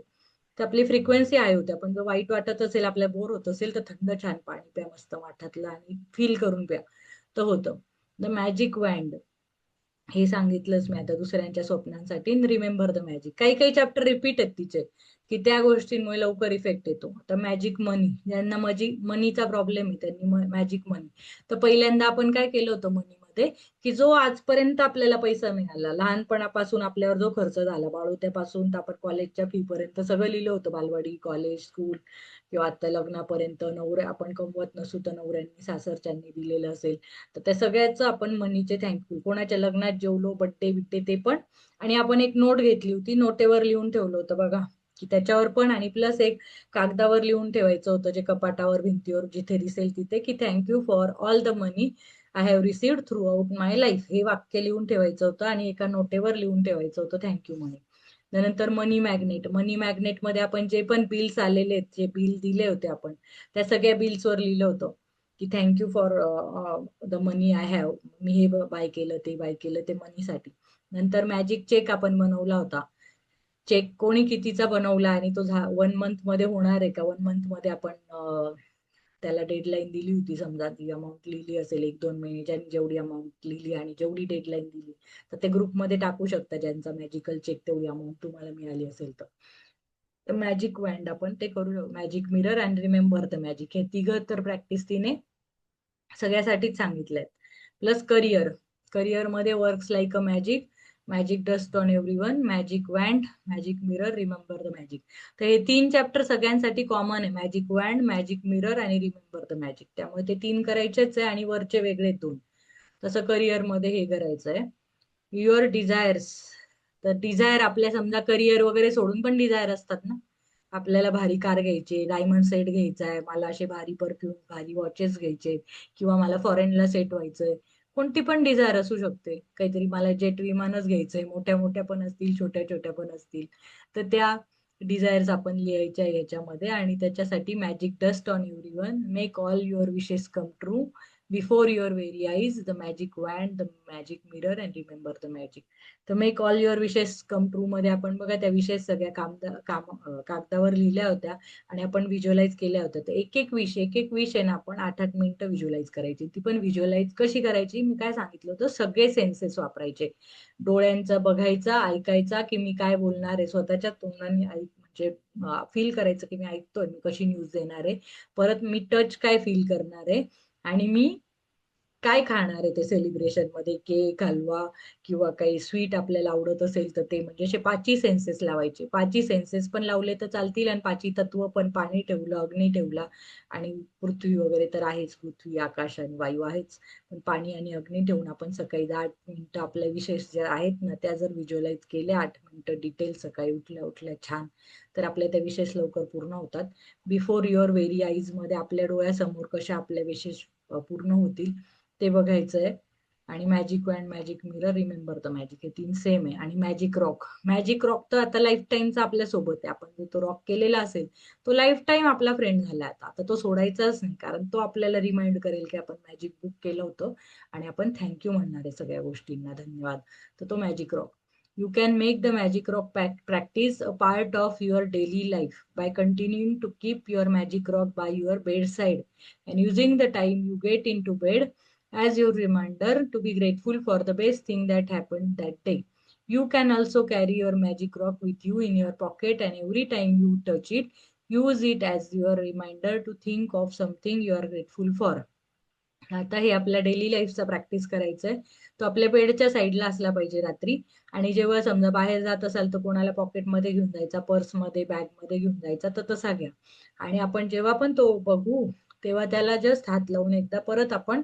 तर आपली फ्रिक्वेन्सी हाय होते. आपण जर वाईट वाटत असेल, आपल्याला बोर होत असेल, तर थंड छान पाणी प्या मस्त माठातलं, आणि फील करून प्या, तर होतं. द मॅजिक वँड, हे सांगितलंच मी आता दुसऱ्यांच्या स्वप्नांसाठी. रिमेंबर द मॅजिक, काही काही चॅप्टर रिपीट आहेत तिचे, की त्या गोष्टींमुळे लवकर इफेक्ट येतो. आता मॅजिक मनी, ज्यांना मनीचा प्रॉब्लेम आहे त्यांनी मॅजिक मनी. तर पहिल्यांदा आपण काय केलं होतं मनी मध्ये, की जो आजपर्यंत आपल्याला पैसा मिळाला, लहानपणापासून आपल्यावर जो खर्च झाला, बाळोत्यापासून तर आपण कॉलेजच्या फी पर्यंत सगळं लिहिलं होतं, बालवाडी, कॉलेज, स्कूल किंवा आता लग्नापर्यंत नवरे आपण कमवत नसू तर नवऱ्यांनी सासरच्यांनी दिलेलं असेल, तर त्या सगळ्याचं आपण मनीचे थँक्यू. कोणाच्या लग्नात जेवलो, बड्डे बिड्डे ते पण. आणि आपण एक नोट घेतली होती, नोटेवर लिहून ठेवलं होतं बघा, की त्याच्यावर पण, आणि प्लस एक कागदावर लिहून ठेवायचं होतं, जे कपाटावर भिंतीवर जिथे दिसेल तिथे, की thank you for all the money I have received through out my life. हे वाक्य लिहून ठेवायचं होतं आणि एका नोटेवर लिहून ठेवायचं होतं थँक्यू म्हणे. त्यानंतर मनी मॅग्नेट. मनी मॅग्नेट मध्ये आपण जे पण बिल्स आलेले आहेत, जे बिल दिले होते आपण, त्या सगळ्या बिल्सवर लिहिलं होतं की thank you for the money I have. मी हे बाय केलं, ते बाय केलं, ते मनीसाठी. नंतर मॅजिक चेक आपण बनवला होता. चेक कोणी कितीचा बनवला आणि तो 1 मंथ मध्ये होणार आहे का, 1 मंथ मध्ये आपण त्याला डेडलाईन दिली होती, समजा ती अमाऊंट लिहिली असेल 1-2 महिने, ज्यांनी जेवढी अमाऊंट लिहिली आणि जेवढी डेडलाईन दिली, तर ते ग्रुपमध्ये टाकू शकता ज्यांचा मॅजिकल चेक तेवढी अमाऊंट तुम्हाला मिळाली असेल तर मॅजिक वँड आपण ते करू. Magic mirror and remember the magic, हे तिघं तर प्रॅक्टिस तिने सगळ्यासाठीच सांगितलंय. Plus career. करिअर मध्ये works like a magic, magic dust on everyone, magic wand, magic mirror, remember the magic. तर हे 3 चॅप्टर सगळ्यांसाठी कॉमन आहे, मॅजिक वँड, मॅजिक मिरर आणि रिमेंबर द मॅजिक. त्यामुळे ते 3 करायचेच आहे आणि वरचे वेगळे 2. तसं करिअर मध्ये हे करायचं आहे. Your desires. तर डिझायर आपल्या समजा करिअर वगैरे सोडून पण डिझायर असतात ना. आपल्याला भारी कार घ्यायची, डायमंड सेट घ्यायचा आहे, मला असे भारी परफ्यूम, भारी वॉचेस घ्यायचे, किंवा मला फॉरेनला सेट व्हायचंय. कोणती पण डिझायर असू शकते. काहीतरी मला जेट विमानच घ्यायचंय, मोठ्या मोठ्या पण असतील, छोट्या छोट्या पण असतील. तर त्या डिझायर्स आपण लिहायच्या याच्यामध्ये, आणि त्याच्यासाठी magic dust on everyone, make all your wishes come true, before your very eyes, the magic wand, the magic mirror and remember the magic. तर make all your wishes come true मध्ये आपण बघा त्या विशेष सगळ्या कागदावर लिहिल्या होत्या आणि आपण व्हिज्युअलाइज केल्या होत्या. तर एक एक विश आहे ना, आपण 8-8 मिनिटं व्हिज्युअलाइज करायची. ती पण व्हिज्युअलाइज कशी करायची, मी काय सांगितलं होतं, सगळे सेन्सेस वापरायचे. डोळ्यांचा बघायचा, ऐकायचा की मी काय बोलणार आहे, स्वतःच्या तोंडाने म्हणजे फील करायचं की मी ऐकतोय, मी कशी न्यूज देणार आहे. परत मी टच काय फील करणार आहे, आणि मी काय खाणार आहे ते सेलिब्रेशन मध्ये, केक, हलवा किंवा काही स्वीट आपल्याला आवडत असेल तर ते. म्हणजे असे 5ही सेन्सेस लावायचे. 5ही सेन्सेस पण लावले तर चालतील, आणि 5ही तत्व पण, पाणी ठेवलं, अग्नी ठेवला, आणि पृथ्वी वगैरे तर आहेच, पृथ्वी, आकाश आणि वायू आहेच. पण पाणी आणि अग्नी ठेवून आपण सकाळी 10 मिनिटं आपल्या विशेष ज्या आहेत ना त्या जर व्हिज्युअलाइज केल्या, 8 मिनिटं डिटेल सकाळी उठल्या उठल्या छान, तर आपल्या त्या विशेष लवकर पूर्ण होतात. बिफोर युअर व्हेरी आईज मध्ये आपल्या डोळ्यासमोर कशा आपल्या विशेष पूर्ण होतील ते बघायचंय. आणि magic wand, magic mirror, remember the magic, हे 3 सेम आहे. आणि मॅजिक रॉक. मॅजिक रॉक तर आता लाईफ टाईमचा आपल्या सोबत आहे. आपण जो तो रॉक केलेला असेल तो लाईफ टाईम आपला फ्रेंड झाला. आता तो सोडायचाच नाही, कारण तो आपल्याला रिमाइंड करेल की आपण मॅजिक बुक केलं होतं आणि आपण थँक्यू म्हणणार आहे सगळ्या गोष्टींना, धन्यवाद. तर तो magic rock. You can make the magic rock practice a part of your daily life by continuing to keep your magic rock by your bedside and using the time you get into bed as your reminder to be grateful for the best thing that happened that day. You can also carry your magic rock with you in your pocket, and every time you touch it, use it as your reminder to think of something you are grateful for. आता हे आपल्या daily लाईफचा practice करायचंय. तो आपल्या बेडच्या साईडला असला पाहिजे रात्री. आणि जेव्हा समजा बाहेर जात असाल तर कोणाला पॉकेटमध्ये घेऊन जायचा, पर्समध्ये, बॅगमध्ये घेऊन जायचा, तर तसा घ्या. आणि आपण जेव्हा पण तो बघू तेव्हा त्याला जस्ट हात लावून एकदा परत आपण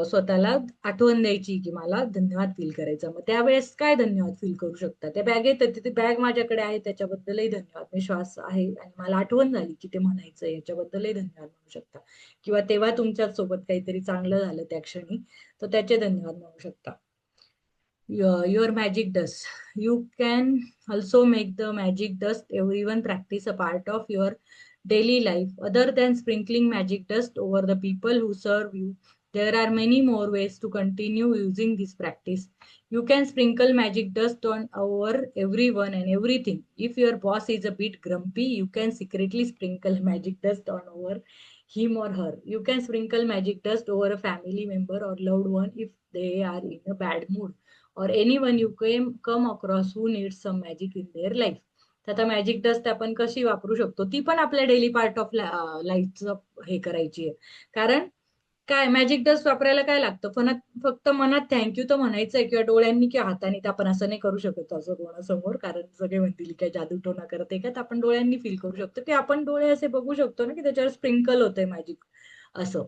स्वतःला आठवण द्यायची की मला धन्यवाद फील करायचं. मग त्यावेळेस काय धन्यवाद फील करू शकता, त्या बॅगेत ती बॅग माझ्याकडे आहे त्याच्याबद्दलही धन्यवाद, मी श्वास आहे आणि मला आठवण झाली की ते म्हणायचं, याच्याबद्दलही धन्यवाद म्हणू शकता. किंवा तेव्हा तुमच्या सोबत काहीतरी चांगलं झालं त्या क्षणी, तर त्याचे धन्यवाद म्हणू शकता. Your magic dust. You can also make the magic dust everyone practice a part of your daily life. Other than sprinkling magic dust over the people who serve you, there are many more ways to continue using this practice. You can sprinkle magic dust on over everyone and everything. If your boss is a bit grumpy, you can secretly sprinkle magic dust on over him or her. You can sprinkle magic dust over a family member or loved one if they are in a bad mood, or anyone you come across who needs some magic in their life. तर आता magic dust आपण कशी वापरू शकतो, ती पण आपल्या daily part of लाईफचं हे करायची आहे. कारण काय मॅजिक डस्ट वापरायला काय लागतं? फक्त मनात थँक्यू तर म्हणायचंय किंवा डोळ्यांनी किंवा हाताने. तर आपण असं नाही करू शकत असं कोणासमोर, कारण सगळे म्हणतील काय जादूटोणा करते का. तर आपण डोळ्यांनी फील करू शकतो की आपण डोळे असे बघू शकतो ना की त्याच्यावर स्प्रिंकल होतंय मॅजिक असं.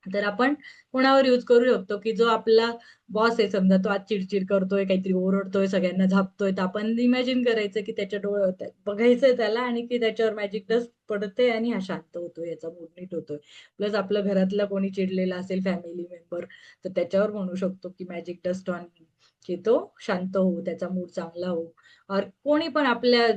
तर आपण कोणावर यूज करू शकतो की जो आपला बॉस आहे, समजा तो आज चिडचिड करतोय, काहीतरी ओरडतोय, सगळ्यांना झापतोय, तर आपण इमॅजिन करायचं की त्याच्या डोळ्यात बघायचंय त्याला आणि की त्याच्यावर मॅजिक डस्ट पडते आणि हा शांत होतोय, याचा मूड नीट होतोय. प्लस आपलं घरातला कोणी चिडलेला असेल फॅमिली मेंबर, तर त्याच्यावर म्हणू शकतो की मॅजिक डस्ट ऑन मी, की तो शांत हो, त्याचा मूड चांगला हो. और कोणी पण आपल्या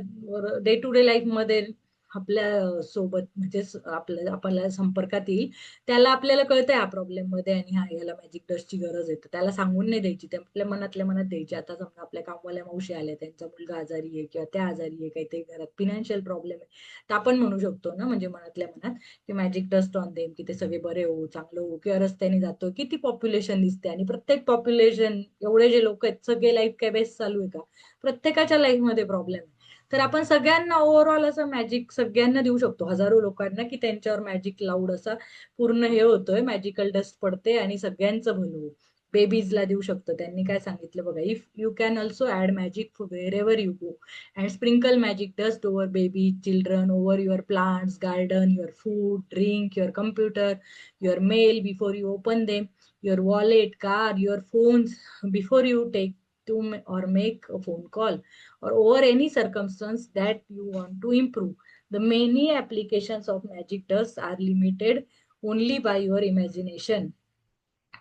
डे टू डे लाईफ मध्ये आपल्या सोबत म्हणजे आपल्याला संपर्कात येईल, त्याला आपल्याला कळतंय हा प्रॉब्लेम मध्ये आणि हा याला मॅजिक डस्टची गरज आहे, तर त्याला सांगून नाही द्यायची, ते आपल्या मनातल्या मनात द्यायची. आता समजा आपल्या कामवाल्या मावशी आल्या, त्यांचा मुलगा आजारी आहे किंवा त्या आजारी आहे, काहीतरी घरात फिनान्शियल प्रॉब्लेम आहे, तर आपण म्हणू शकतो ना म्हणजे मनातल्या मनात की मॅजिक डस्ट ऑन देम, की ते सगळे बरे हो, चांगलं हो. किंवा रस्त्याने जातो, किती पॉप्युलेशन दिसते आणि प्रत्येक पॉप्युलेशन एवढे जे लोक आहेत, सगळे लाईफ काय बेस्ट चालू आहे का? प्रत्येकाच्या लाईफ मध्ये प्रॉब्लेम आहे. तर आपण सगळ्यांना ओव्हरऑल असं मॅजिक सगळ्यांना देऊ शकतो, हजारो लोकांना, की त्यांच्यावर मॅजिक लाऊड असा पूर्ण हे होतोय, मॅजिकल डस्ट पडते आणि सगळ्यांचं भलं हो. बेबीजला देऊ शकतो, त्यांनी काय सांगितलं बघा, if you can also add magic wherever you go and sprinkle magic dust over baby children, over your plants garden, your food drink, your computer, your mail before you open them, your wallet car, your phones before you take to or make a phone call, or over any circumstance that you want to improve. The many applications of magic dust are limited only by your imagination.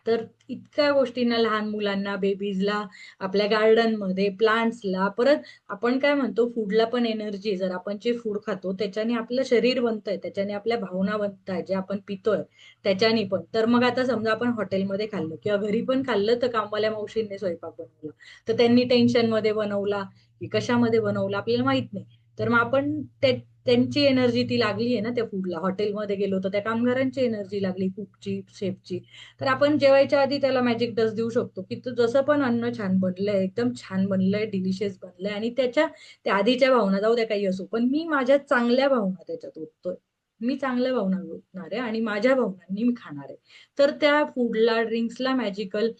तर इतक्या गोष्टींना, लहान मुलांना, बेबीजला, आपल्या गार्डनमध्ये, प्लांट्सला, परत आपण काय म्हणतो फूडला पण एनर्जी. जर आपण जे फूड खातो त्याच्याने आपलं शरीर बनतंय, त्याच्याने आपल्या भावना बनताय, जे आपण पितोय त्याच्याने पण. तर मग आता समजा आपण हॉटेलमध्ये खाल्लं किंवा घरी पण खाल्लं, तर कामवाल्या मावशींनी स्वयंपाक बनवला, तर त्यांनी टेन्शन मध्ये बनवला की कशामध्ये बनवला आपल्याला माहित नाही. तर मग आपण त्यांची एनर्जी ती लागली आहे ना त्या फूडला. हॉटेलमध्ये गेलो तर त्या कामगारांची एनर्जी लागली, कुकची, शेफची. तर आपण जेवायच्या आधी त्याला मॅजिक डस्ट देऊ शकतो की तू जसं पण अन्न छान बनलंय, एकदम छान बनलंय, डिलिशियस बनलंय, आणि त्या आधीच्या भावना जाऊ द्या काही असो, पण मी माझ्या चांगल्या भावना त्याच्यात ओततोय. मी चांगल्या भावना ओतणार आहे आणि माझ्या भावनांनी मी खाणार आहे. तर त्या फूडला, ड्रिंक्सला मॅजिकल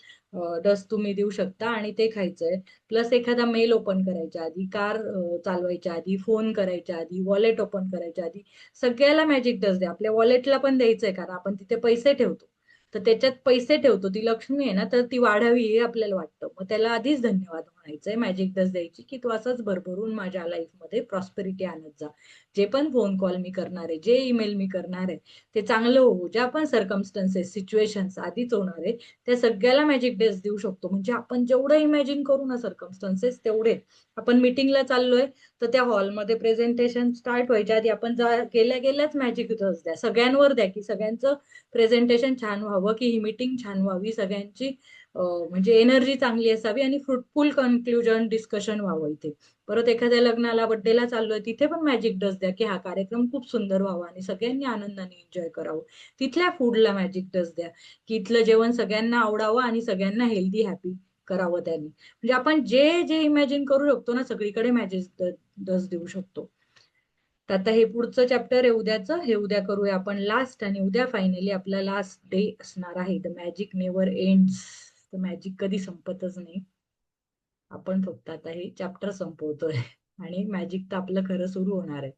डस्ट तुम्ही देऊ शकता आणि ते खायचंय. प्लस एखादा मेल ओपन करायच्या आधी, कार चालवायच्या आधी, फोन करायच्या आधी, वॉलेट ओपन करायच्या आधी, सगळ्याला मॅजिक डस्ट द्या. आपल्या वॉलेटला पण द्यायचंय, कारण आपण तिथे पैसे ठेवतो. तर त्याच्यात पैसे ठेवतो, ती लक्ष्मी आहे ना, तर ती वाढावी हे आपल्याला वाटतं. मग त्याला आधीच धन्यवाद म्हणायचंय, मॅजिक डस्ट द्यायची, की तू असंच भरभरून माझ्या लाईफमध्ये प्रॉस्पेरिटी आणत जा. जे पण फोन कॉल मी करणार आहे, जे ईमेल मी करणार आहे, ते चांगलं हो. ज्या पण सर्कमस्टन्सेस, सिच्युएशन्स आधीच होणार आहे, त्या सगळ्याला मॅजिक डस्ट देऊ शकतो. म्हणजे आपण जेवढं इमॅजिन करू ना सर्कमस्टन्सेस, तेवढे. आपण मीटिंगला चाललोय, तर त्या हॉलमध्ये प्रेझेंटेशन स्टार्ट व्हायच्या आधी आपण गेल्या गेल्याच मॅजिक डस्ट द्या, सगळ्यांवर द्या, की सगळ्यांचं प्रेझेंटेशन छान व्हावं, की ही मीटिंग छान व्हावी, सगळ्यांची म्हणजे एनर्जी चांगली असावी आणि फ्रुटफुल कन्क्लुजन डिस्कशन व्हावं इथे. परत एखाद्या लग्नाला, बड्डेला चाललोय, तिथे पण मॅजिक डस्ट द्या, की हा कार्यक्रम खूप सुंदर व्हावा आणि सगळ्यांनी आनंदाने एन्जॉय करावं. तिथल्या फूडला मॅजिक डस्ट द्या, की इथलं जेवण सगळ्यांना आवडावं आणि सगळ्यांना हेल्दी हॅपी करावं त्यांनी. म्हणजे आपण जे जे इमॅजिन करू शकतो ना, सगळीकडे मॅजिक डस्ट देऊ शकतो. तर आता हे पुढचं चॅप्टर आहे उद्याचं, हे उद्या करूया आपण लास्ट. आणि उद्या फायनली आपला लास्ट डे असणार आहे. The magic never ends. तर मॅजिक कधी संपतच नाही. आपण फक्त आता हे चॅप्टर संपवतोय आणि मॅजिक तर आपलं खरं सुरू होणार आहे,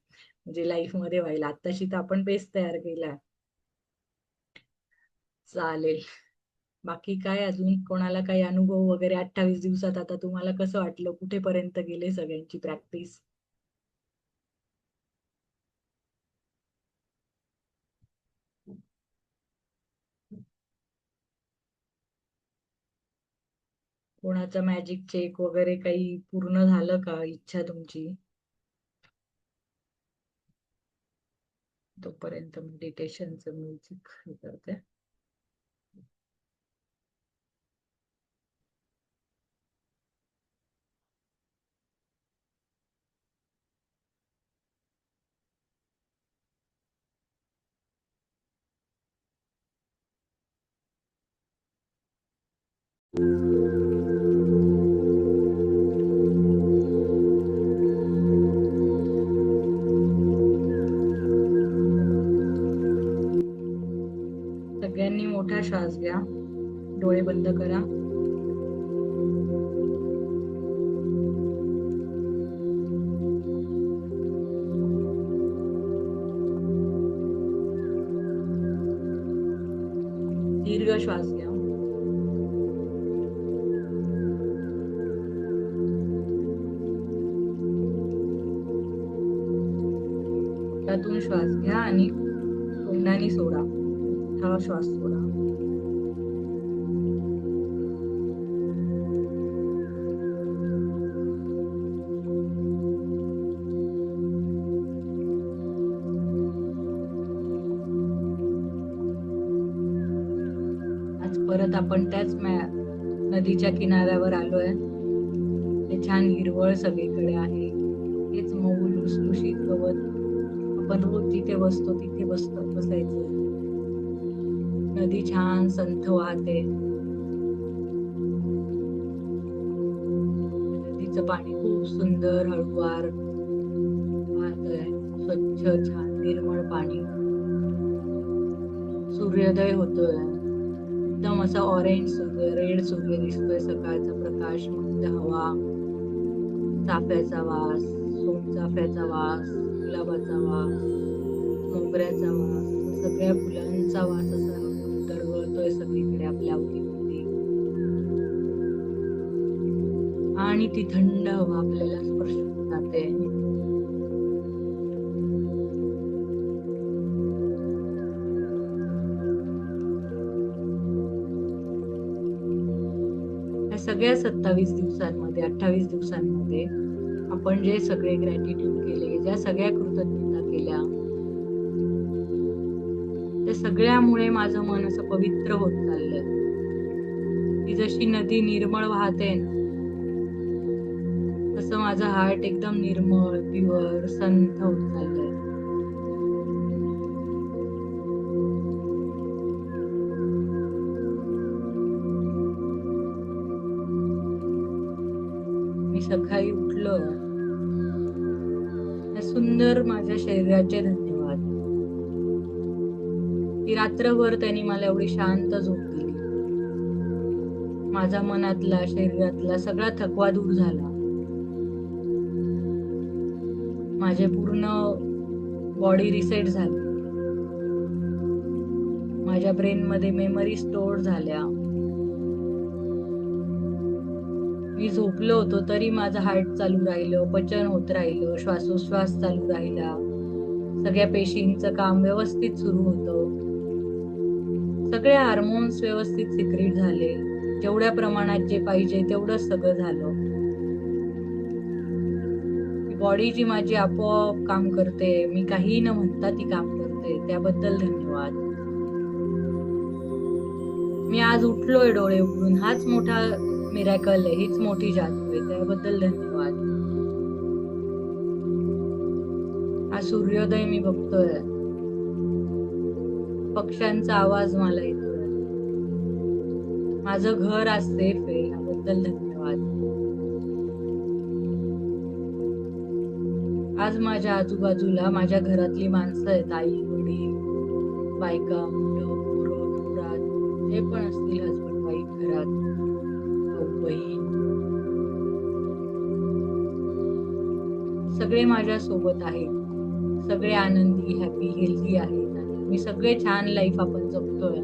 म्हणजे लाईफ मध्ये व्हायला. आत्ताशी तर आपण बेस तयार केला. चालेल. बाकी काय अजून कोणाला काही अनुभव वगैरे 28 दिवसात आता तुम्हाला कसं वाटलं, कुठेपर्यंत गेले सगळ्यांची प्रॅक्टिस? कोणाचं मॅजिक चेक वगैरे काही पूर्ण झालं का, इच्छा तुमची? तोपर्यंत मेडिटेशनचं म्युझिक हे करते. सगळ्यांनी श्वास घ्या. डोळे बंद करा. दीर्घ श्वास घ्या. पोटातून श्वास घ्या आणि तोंडाने सोडा. मोठा श्वास सोडा. आज परत आपण त्याच नदीच्या किनाऱ्यावर आलोय. ते छान हिरवळ सगळीकडे आहे. हेच मऊ लुसलुशीत गवत. आपण रोज जिथे बसतो तिथे बसायचं. नदी छान संथ वाहते. नदीचं पाणी खूप सुंदर हळूवार वाहतंय. स्वच्छ छान निर्मळ पाणी. सूर्योदय होतोय. एकदम असा ऑरेंज सूर्य, रेड सूर्य दिसतोय. सकाळचा प्रकाश, मंद हवा, चाफ्याचा वास, सोनचाफ्याचा वास, गुलाबाचा वास, मोगऱ्याचा वास, सगळ्या फुलांचा वास असा दरवळतोय सगळीकडे आपल्या अवतीभोवती. आणि ती थंड हवा आपल्याला स्पर्श जाते. या सगळ्या 27 दिवसांमध्ये, 28 दिवसांमध्ये आपण जे सगळे ग्रॅटिट्यूड केले, ज्या सगळ्या कृतज्ञता केल्या, त्या सगळ्यामुळे माझं मन असं पवित्र होत चाललंय. ती जशी नदी निर्मळ वाहते तसं माझं हार्ट एकदम निर्मळ, प्युअर, संथ होत चाललंय. मी सकाळी उठलोय. त्या सुंदर माझ्या शरीराचे धन्यवाद. ती रात्रभर त्यांनी मला एवढी शांत झोप दिली. माझा मनातला, शरीरातला सगळा थकवा दूर झाला. माझे पूर्ण बॉडी रिसेट झाली. माझ्या ब्रेन मध्ये मेमरी स्टोअर झाल्या. मी झोपलो होतो तरी माझं हार्ट चालू राहिलं, पचन होत राहिलं, श्वासोश्वास चालू राहिला. सगळ्या पेशींचं काम व्यवस्थित सुरू होतं. सगळे हार्मोन्स व्यवस्थित सिक्रेट झाले. जेवढ्या प्रमाणात जे पाहिजे तेवढंच सगळं झालं. बॉडी जी माझी आपोआप काम करते, मी काही न म्हणता ती काम करते, त्याबद्दल धन्यवाद. मी आज उठलोय डोळे उघडून, हाच मोठा मिरॅकल आहे, हीच मोठी जादू आहे, त्याबद्दल धन्यवाद. हा सूर्योदय मी बघतोय. पक्ष्यांचा आवाज मला येतोय. माझं घर आज सेफ आहे, याबद्दल धन्यवाद. आज माझ्या आजूबाजूला माझ्या घरातली माणसं आहेत, आई वडील, बायका, मुलं, पोरं, नवरा, जे पण असतील, हजबंड वाईफ घरात, भाऊ बहीण, सगळे माझ्या सोबत आहेत. सगळे आनंदी, हॅपी, हेल्दी आहेत. मी सगळे छान लाईफ आपण जगतोय.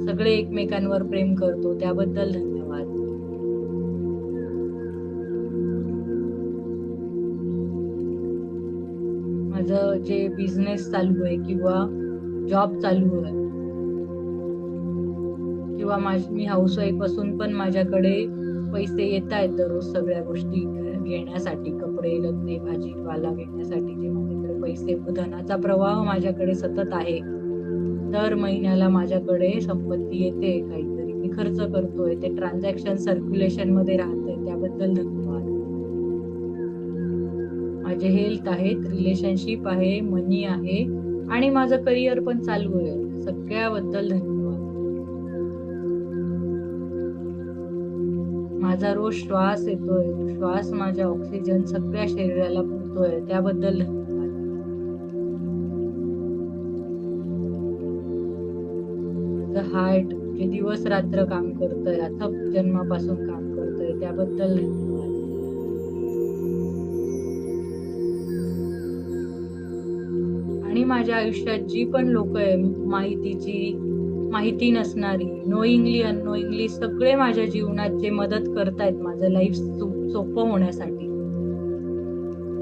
सगळे एकमेकांवर प्रेम करतो, त्याबद्दल धन्यवाद. माझं जे बिझनेस चालू आहे किंवा जॉब चालू आहे किंवा मी हाऊसवाईफ असून पण माझ्याकडे पैसे येत आहेत दररोज सगळ्या गोष्टी घेण्यासाठी, कपडे लत्ते भाजीपाला घेण्यासाठी जे माझ्याकडे पैसे, धनाचा प्रवाह माझ्याकडे सतत आहे. दर महिन्याला माझ्याकडे संपत्ती येते, काहीतरी मी खर्च करतोय, ते ट्रान्झॅक्शन सर्क्युलेशन मध्ये राहते, त्याबद्दल धन्यवाद. माझे हेल्थ आहेत, रिलेशनशिप आहे, मनी आहे आणि माझं करिअर पण चालू आहे, सगळ्याबद्दल धन्यवाद. माझा रोज श्वास येतोय, श्वास माझ्या ऑक्सिजन सगळ्या शरीराला पुरतोय, त्याबद्दल धन्यवाद. माझं हार्ट दिवस रात्र काम करतोय, अथक जन्मापासून काम करतोय, त्याबद्दल धन्यवाद. आणि माझ्या आयुष्यात जी पण लोक आहे, माहिती नसणारी, नोईंगली अननोईंगली, सगळे माझ्या जीवनात जे मदत करतायत माझं लाईफ सोपं होण्यासाठी,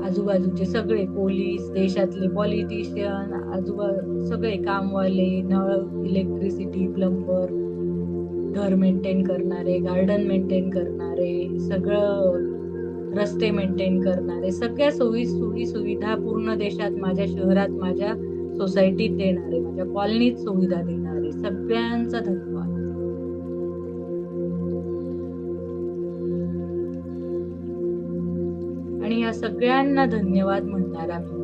आजूबाजूचे सगळे पोलीस, देशातले पॉलिटिशियन, सगळे कामवाले, नळ, इलेक्ट्रिसिटी, प्लंबर, घर मेंटेन करणारे, गार्डन मेंटेन करणारे, सगळं रस्ते मेंटेन करणारे, सगळ्या सोयी सुविधा पूर्ण देशात, माझ्या शहरात, माझ्या सोसायटीत देणारे, माझ्या कॉलनीत सुविधा देणारे, सगळ्यांचा धन्यवाद. आणि या सगळ्यांना धन्यवाद म्हणणारा मी.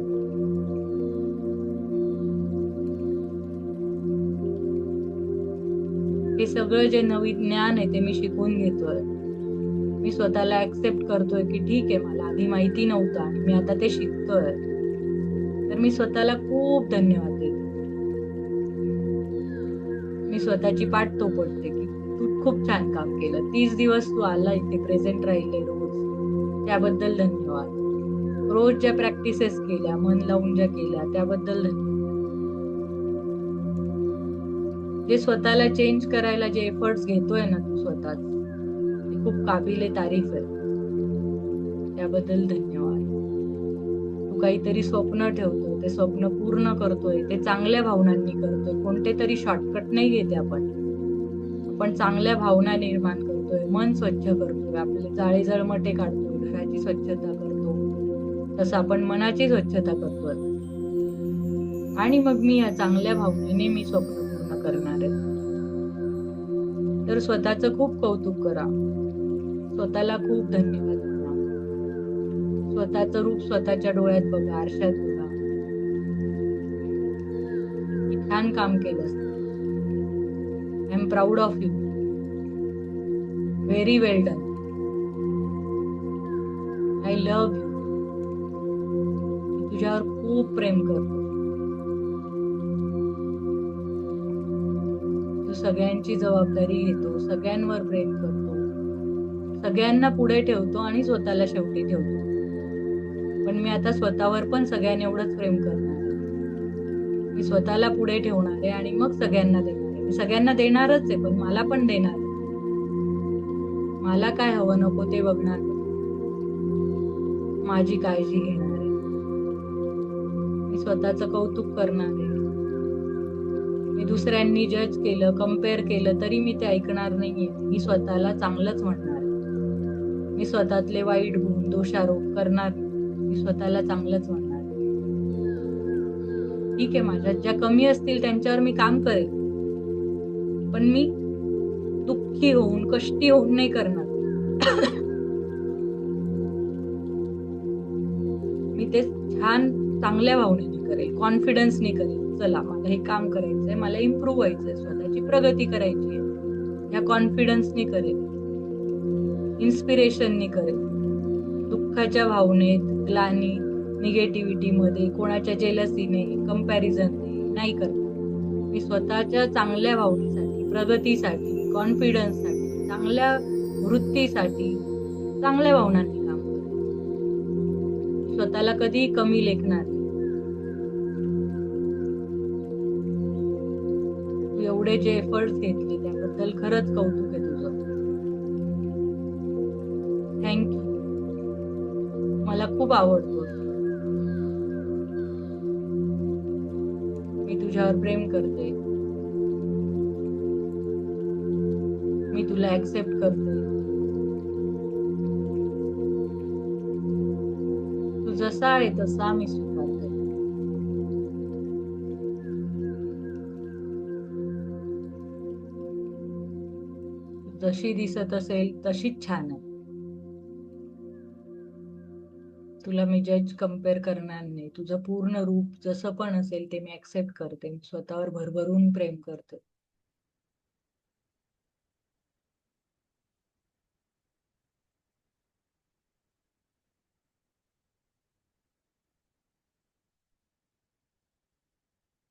हे सगळं जे नवीन ज्ञान आहे ते मी शिकून घेतोय. मी स्वतःला ऍक्सेप्ट करतोय की ठीक आहे, मला आधी माहिती नव्हतं आणि मी आता ते शिकतोय. तर मी स्वतःला खूप धन्यवाद देते. मी स्वतःची पाठ थोपटते की तू खूप छान काम केलं, 30 दिवस तू आला इथे, प्रेझेंट राहिले रोज, त्याबद्दल धन्यवाद. रोज ज्या प्रॅक्टिसेस केल्या, मन लावून ज्या केल्या, त्याबद्दल धन्यवाद. जे स्वतःला चेंज करायला जे एफर्ट्स घेतोय ना तू स्वतःच, ते खूप काबिले तारीफ आहे, त्याबद्दल धन्यवाद. तू काहीतरी स्वप्न ठेवतोय, ते स्वप्न पूर्ण करतोय, ते चांगल्या भावनांनी करतोय, कोणते तरी शॉर्टकट नाही घेते आपण. आपण चांगल्या भावना निर्माण करतोय, मन स्वच्छ करतोय, आपले जाळे जळमटे काढतोय, घराची स्वच्छता करतो, तसं आपण मनाची स्वच्छता करतोय. आणि मग मी या चांगल्या भावनेने मी स्वप्न पूर्ण करणार आहे. तर स्वतःचं खूप कौतुक करा, स्वतःला खूप धन्यवाद म्हणा. स्वतःचं रूप स्वतःच्या डोळ्यात बघा, आरशात बघा, की छान काम केलंस, I am proud of you, very well done, I love you, मी तुझ्यावर खूप प्रेम करतो. तू सगळ्यांची जबाबदारी घेतो, सगळ्यांवर प्रेम करतो, सगळ्यांना पुढे ठेवतो आणि स्वतःला शेवटी ठेवतो. पण मी आता स्वतःवर पण सगळ्यांनी एवढंच प्रेम करणार आहे. मी स्वतःला पुढे ठेवणार आहे आणि मग सगळ्यांना देणार आहे. मी सगळ्यांना देणारच आहे, पण मला पण देणार आहे. मला काय हवं नको ते बघणार नाही. माझी काळजी घेणार आहे. मी स्वतःचं कौतुक करणार आहे. मी दुसऱ्यांनी जज केलं, कम्पेअर केलं तरी मी ते ऐकणार नाहीये. मी स्वतःला चांगलंच म्हणणार आहे. मी स्वतःतले वाईट गुण, दोषारोप करणार नाही. मी स्वतःला चांगलंच म्हणणार आहे. ठीक आहे, माझ्यात ज्या कमी असतील त्यांच्यावर मी काम करेल, पण मी दुःखी होऊन, कष्टी होऊन नाही करणार. मी ते छान चांगल्या भावनेने करेल, कॉन्फिडन्सने करेल. चला, मला हे काम करायचंय, मला इम्प्रूव्ह व्हायचंय, स्वतःची प्रगती करायची आहे, या कॉन्फिडन्सने करेल, इन्स्पिरेशनने करेल. दुःखाच्या भावनेत, ग्लानी, निगेटिव्हिटी मध्ये, कोणाच्या जेलसीने, कंपॅरिझनने नाही करणार. मी स्वतःच्या चांगल्या भावनेसाठी, प्रगतीसाठी, कॉन्फिडन्ससाठी, चांगल्या वृत्तीसाठी, चांगल्या भावनांनी काम करते. स्वतःला कधीही कमी लेखणार नाही. तू एवढे जे एफर्ट्स घेतले त्याबद्दल खरंच कौतुक आहे तुझं. थँक्यू. मला खूप आवडतो. मी तुझ्यावर प्रेम करते. मी तुला ऍक्सेप्ट करते. तू जसा आहे तसा मी स्वीकारते. तू जशी दिसत असेल तशीच छान आहे. तुला मी जज कम्पेअर करणार नाही. तुझं पूर्ण रूप जसं पण असेल ते मी ऍक्सेप्ट करते. मी स्वतःवर भरभरून प्रेम करते.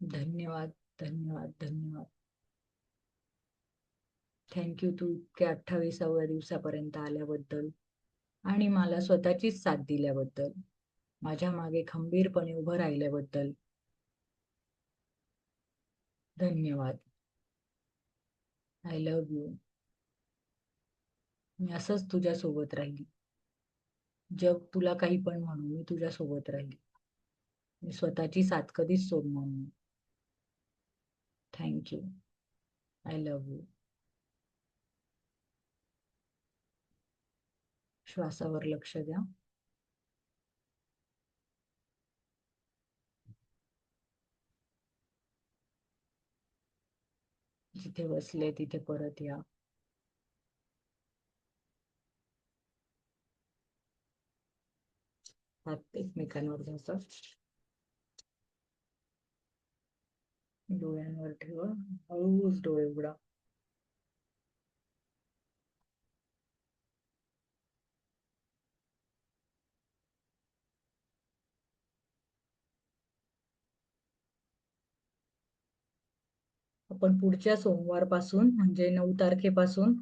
धन्यवाद, धन्यवाद, धन्यवाद. थँक्यू तू इतक्या 28व्या दिवसापर्यंत आल्याबद्दल आणि मला स्वतःचीच साथ दिल्याबद्दल, माझ्या मागे खंबीरपणे उभं राहिल्याबद्दल धन्यवाद. I love you. मी असंच तुझ्या सोबत राहील. जग तुला काही पण म्हणू, मी तुझ्या सोबत राहील. मी स्वतःची साथ कधीच सोडणार नाही. थँक्यू. I love you. श्वासावर लक्ष द्या. जिथे बसले तिथे परत या. हात एकमेकांवर घासा. डोळ्यांवर ठेवा. हळूच डोळे उघडा. आपण पुढच्या सोमवारपासून म्हणजे 9 तारखेपासून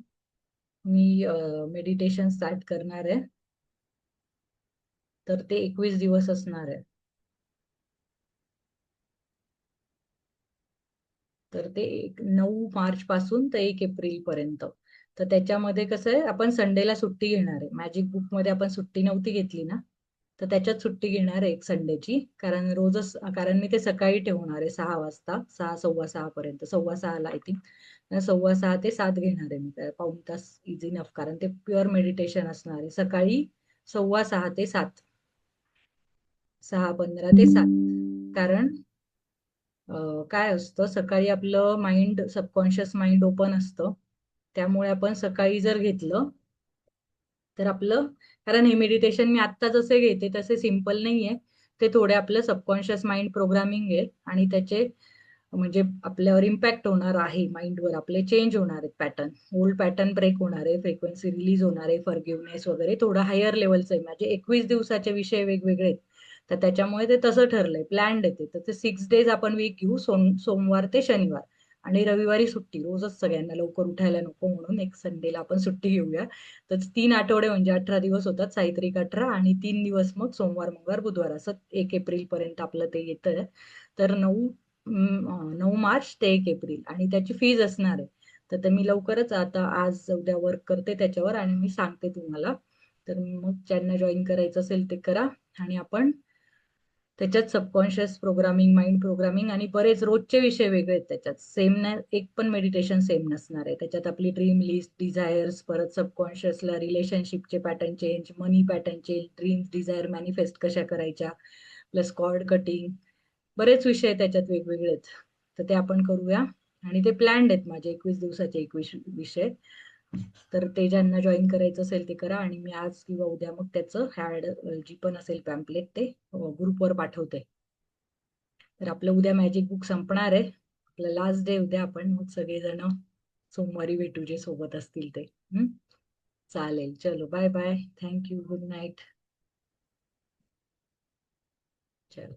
मी मेडिटेशन स्टार्ट करणार आहे. तर ते 21 दिवस असणार आहे. तर ते 9 मार्च पासून ते 1 एप्रिल पर्यंत. तर त्याच्यामध्ये कसं आहे, आपण संडेला सुट्टी घेणार आहे. मॅजिक बुक मध्ये आपण सुट्टी नव्हती घेतली ना, तर त्याच्यात सुट्टी घेणार आहे एक संडेची. कारण मी ते सकाळी ठेवणार आहे 6 वाजता, 6, 6:15 पर्यंत, 6:15ला आय थिंक. 6:15 ते 7 घेणार आहे मी. पाऊण तास इज इनफ, कारण ते प्युअर मेडिटेशन असणार आहे. सकाळी 6:15 ते 7, 6:15 ते 7. कारण काय असतं, सकाळी आपलं माइंड, सबकॉन्शियस माइंड ओपन असतं. त्यामुळे आपण सकाळी जर घेतलं तर आपलं, कारण हे मेडिटेशन मी आत्ता जसे घेते तसे सिम्पल नाहीये. ते थोडे आपलं सबकॉन्शियस माइंड प्रोग्रामिंग आहे आणि त्याचे म्हणजे आपल्यावर इम्पॅक्ट होणार आहे. माइंडवर आपले चेंज होणार आहेत पॅटर्न. ओल्ड पॅटर्न ब्रेक होणार आहे, फ्रिक्वेन्सी रिलीज होणार आहे, फॉरगिव्हनेस वगैरे थोडं हायर लेवलचं आहे. माझे 21 दिवसाचे विषय वेगवेगळे आहेत. तर त्याच्यामुळे ते तसं ठरलंय, प्लॅन्ड आहे ते. तर ते 6 डेज आपण वीक घेऊ, सोमवार ते शनिवार. आणि रविवारी सुट्टी. रोजच सगळ्यांना लवकर उठायला नको म्हणून एक संडेला आपण सुट्टी घेऊया. तर 3 आठवडे म्हणजे 18 दिवस होतात, सावित्रिक 18, आणि 3 दिवस मग सोमवार, मंगळवार, बुधवार, असं 1 एप्रिल पर्यंत आपलं ते येतं. तर 9 मार्च ते 1 एप्रिल, आणि त्याची फीज असणार आहे. तर ते मी लवकरच आता आज उद्या वर्क करते त्याच्यावर आणि मी सांगते तुम्हाला. तर मग ज्यांना जॉईन करायचं असेल ते करा. आणि आपण त्याच्यात सबकॉन्शियस प्रोग्रामिंग, माइंड प्रोग्रामिंग आणि बरेच रोजचे विषय वेगळे आहेत त्याच्यात. सेम नाही, एक पण मेडिटेशन सेम नसणार आहे त्याच्यात. आपली ड्रीम लिस्ट, डिझायर्स, परत सबकॉन्शियसला रिलेशनशिपचे pattern change, money pattern change, dreams, desire manifest कशा करायच्या, प्लस कॉर्ड कटिंग, बरेच विषय त्याच्यात वेगवेगळे आहेत. तर ते आपण करूया. आणि ते प्लॅन्ड आहेत माझे 21 दिवसाचे 21 विषय. तर ते ज्यांना जॉईन करायचं असेल ते करा. आणि मी आज किंवा उद्या मग त्याचं ऍड, जी पण असेल पॅम्पलेट, ते ग्रुपवर पाठवते. तर आपलं उद्या मॅजिक बुक संपणार आहे. आपलं लास्ट डे उद्या. आपण मग सगळेजण सोमवारी भेटू जे सोबत असतील ते. चालेल, चलो bye bye. Thank you. Good night.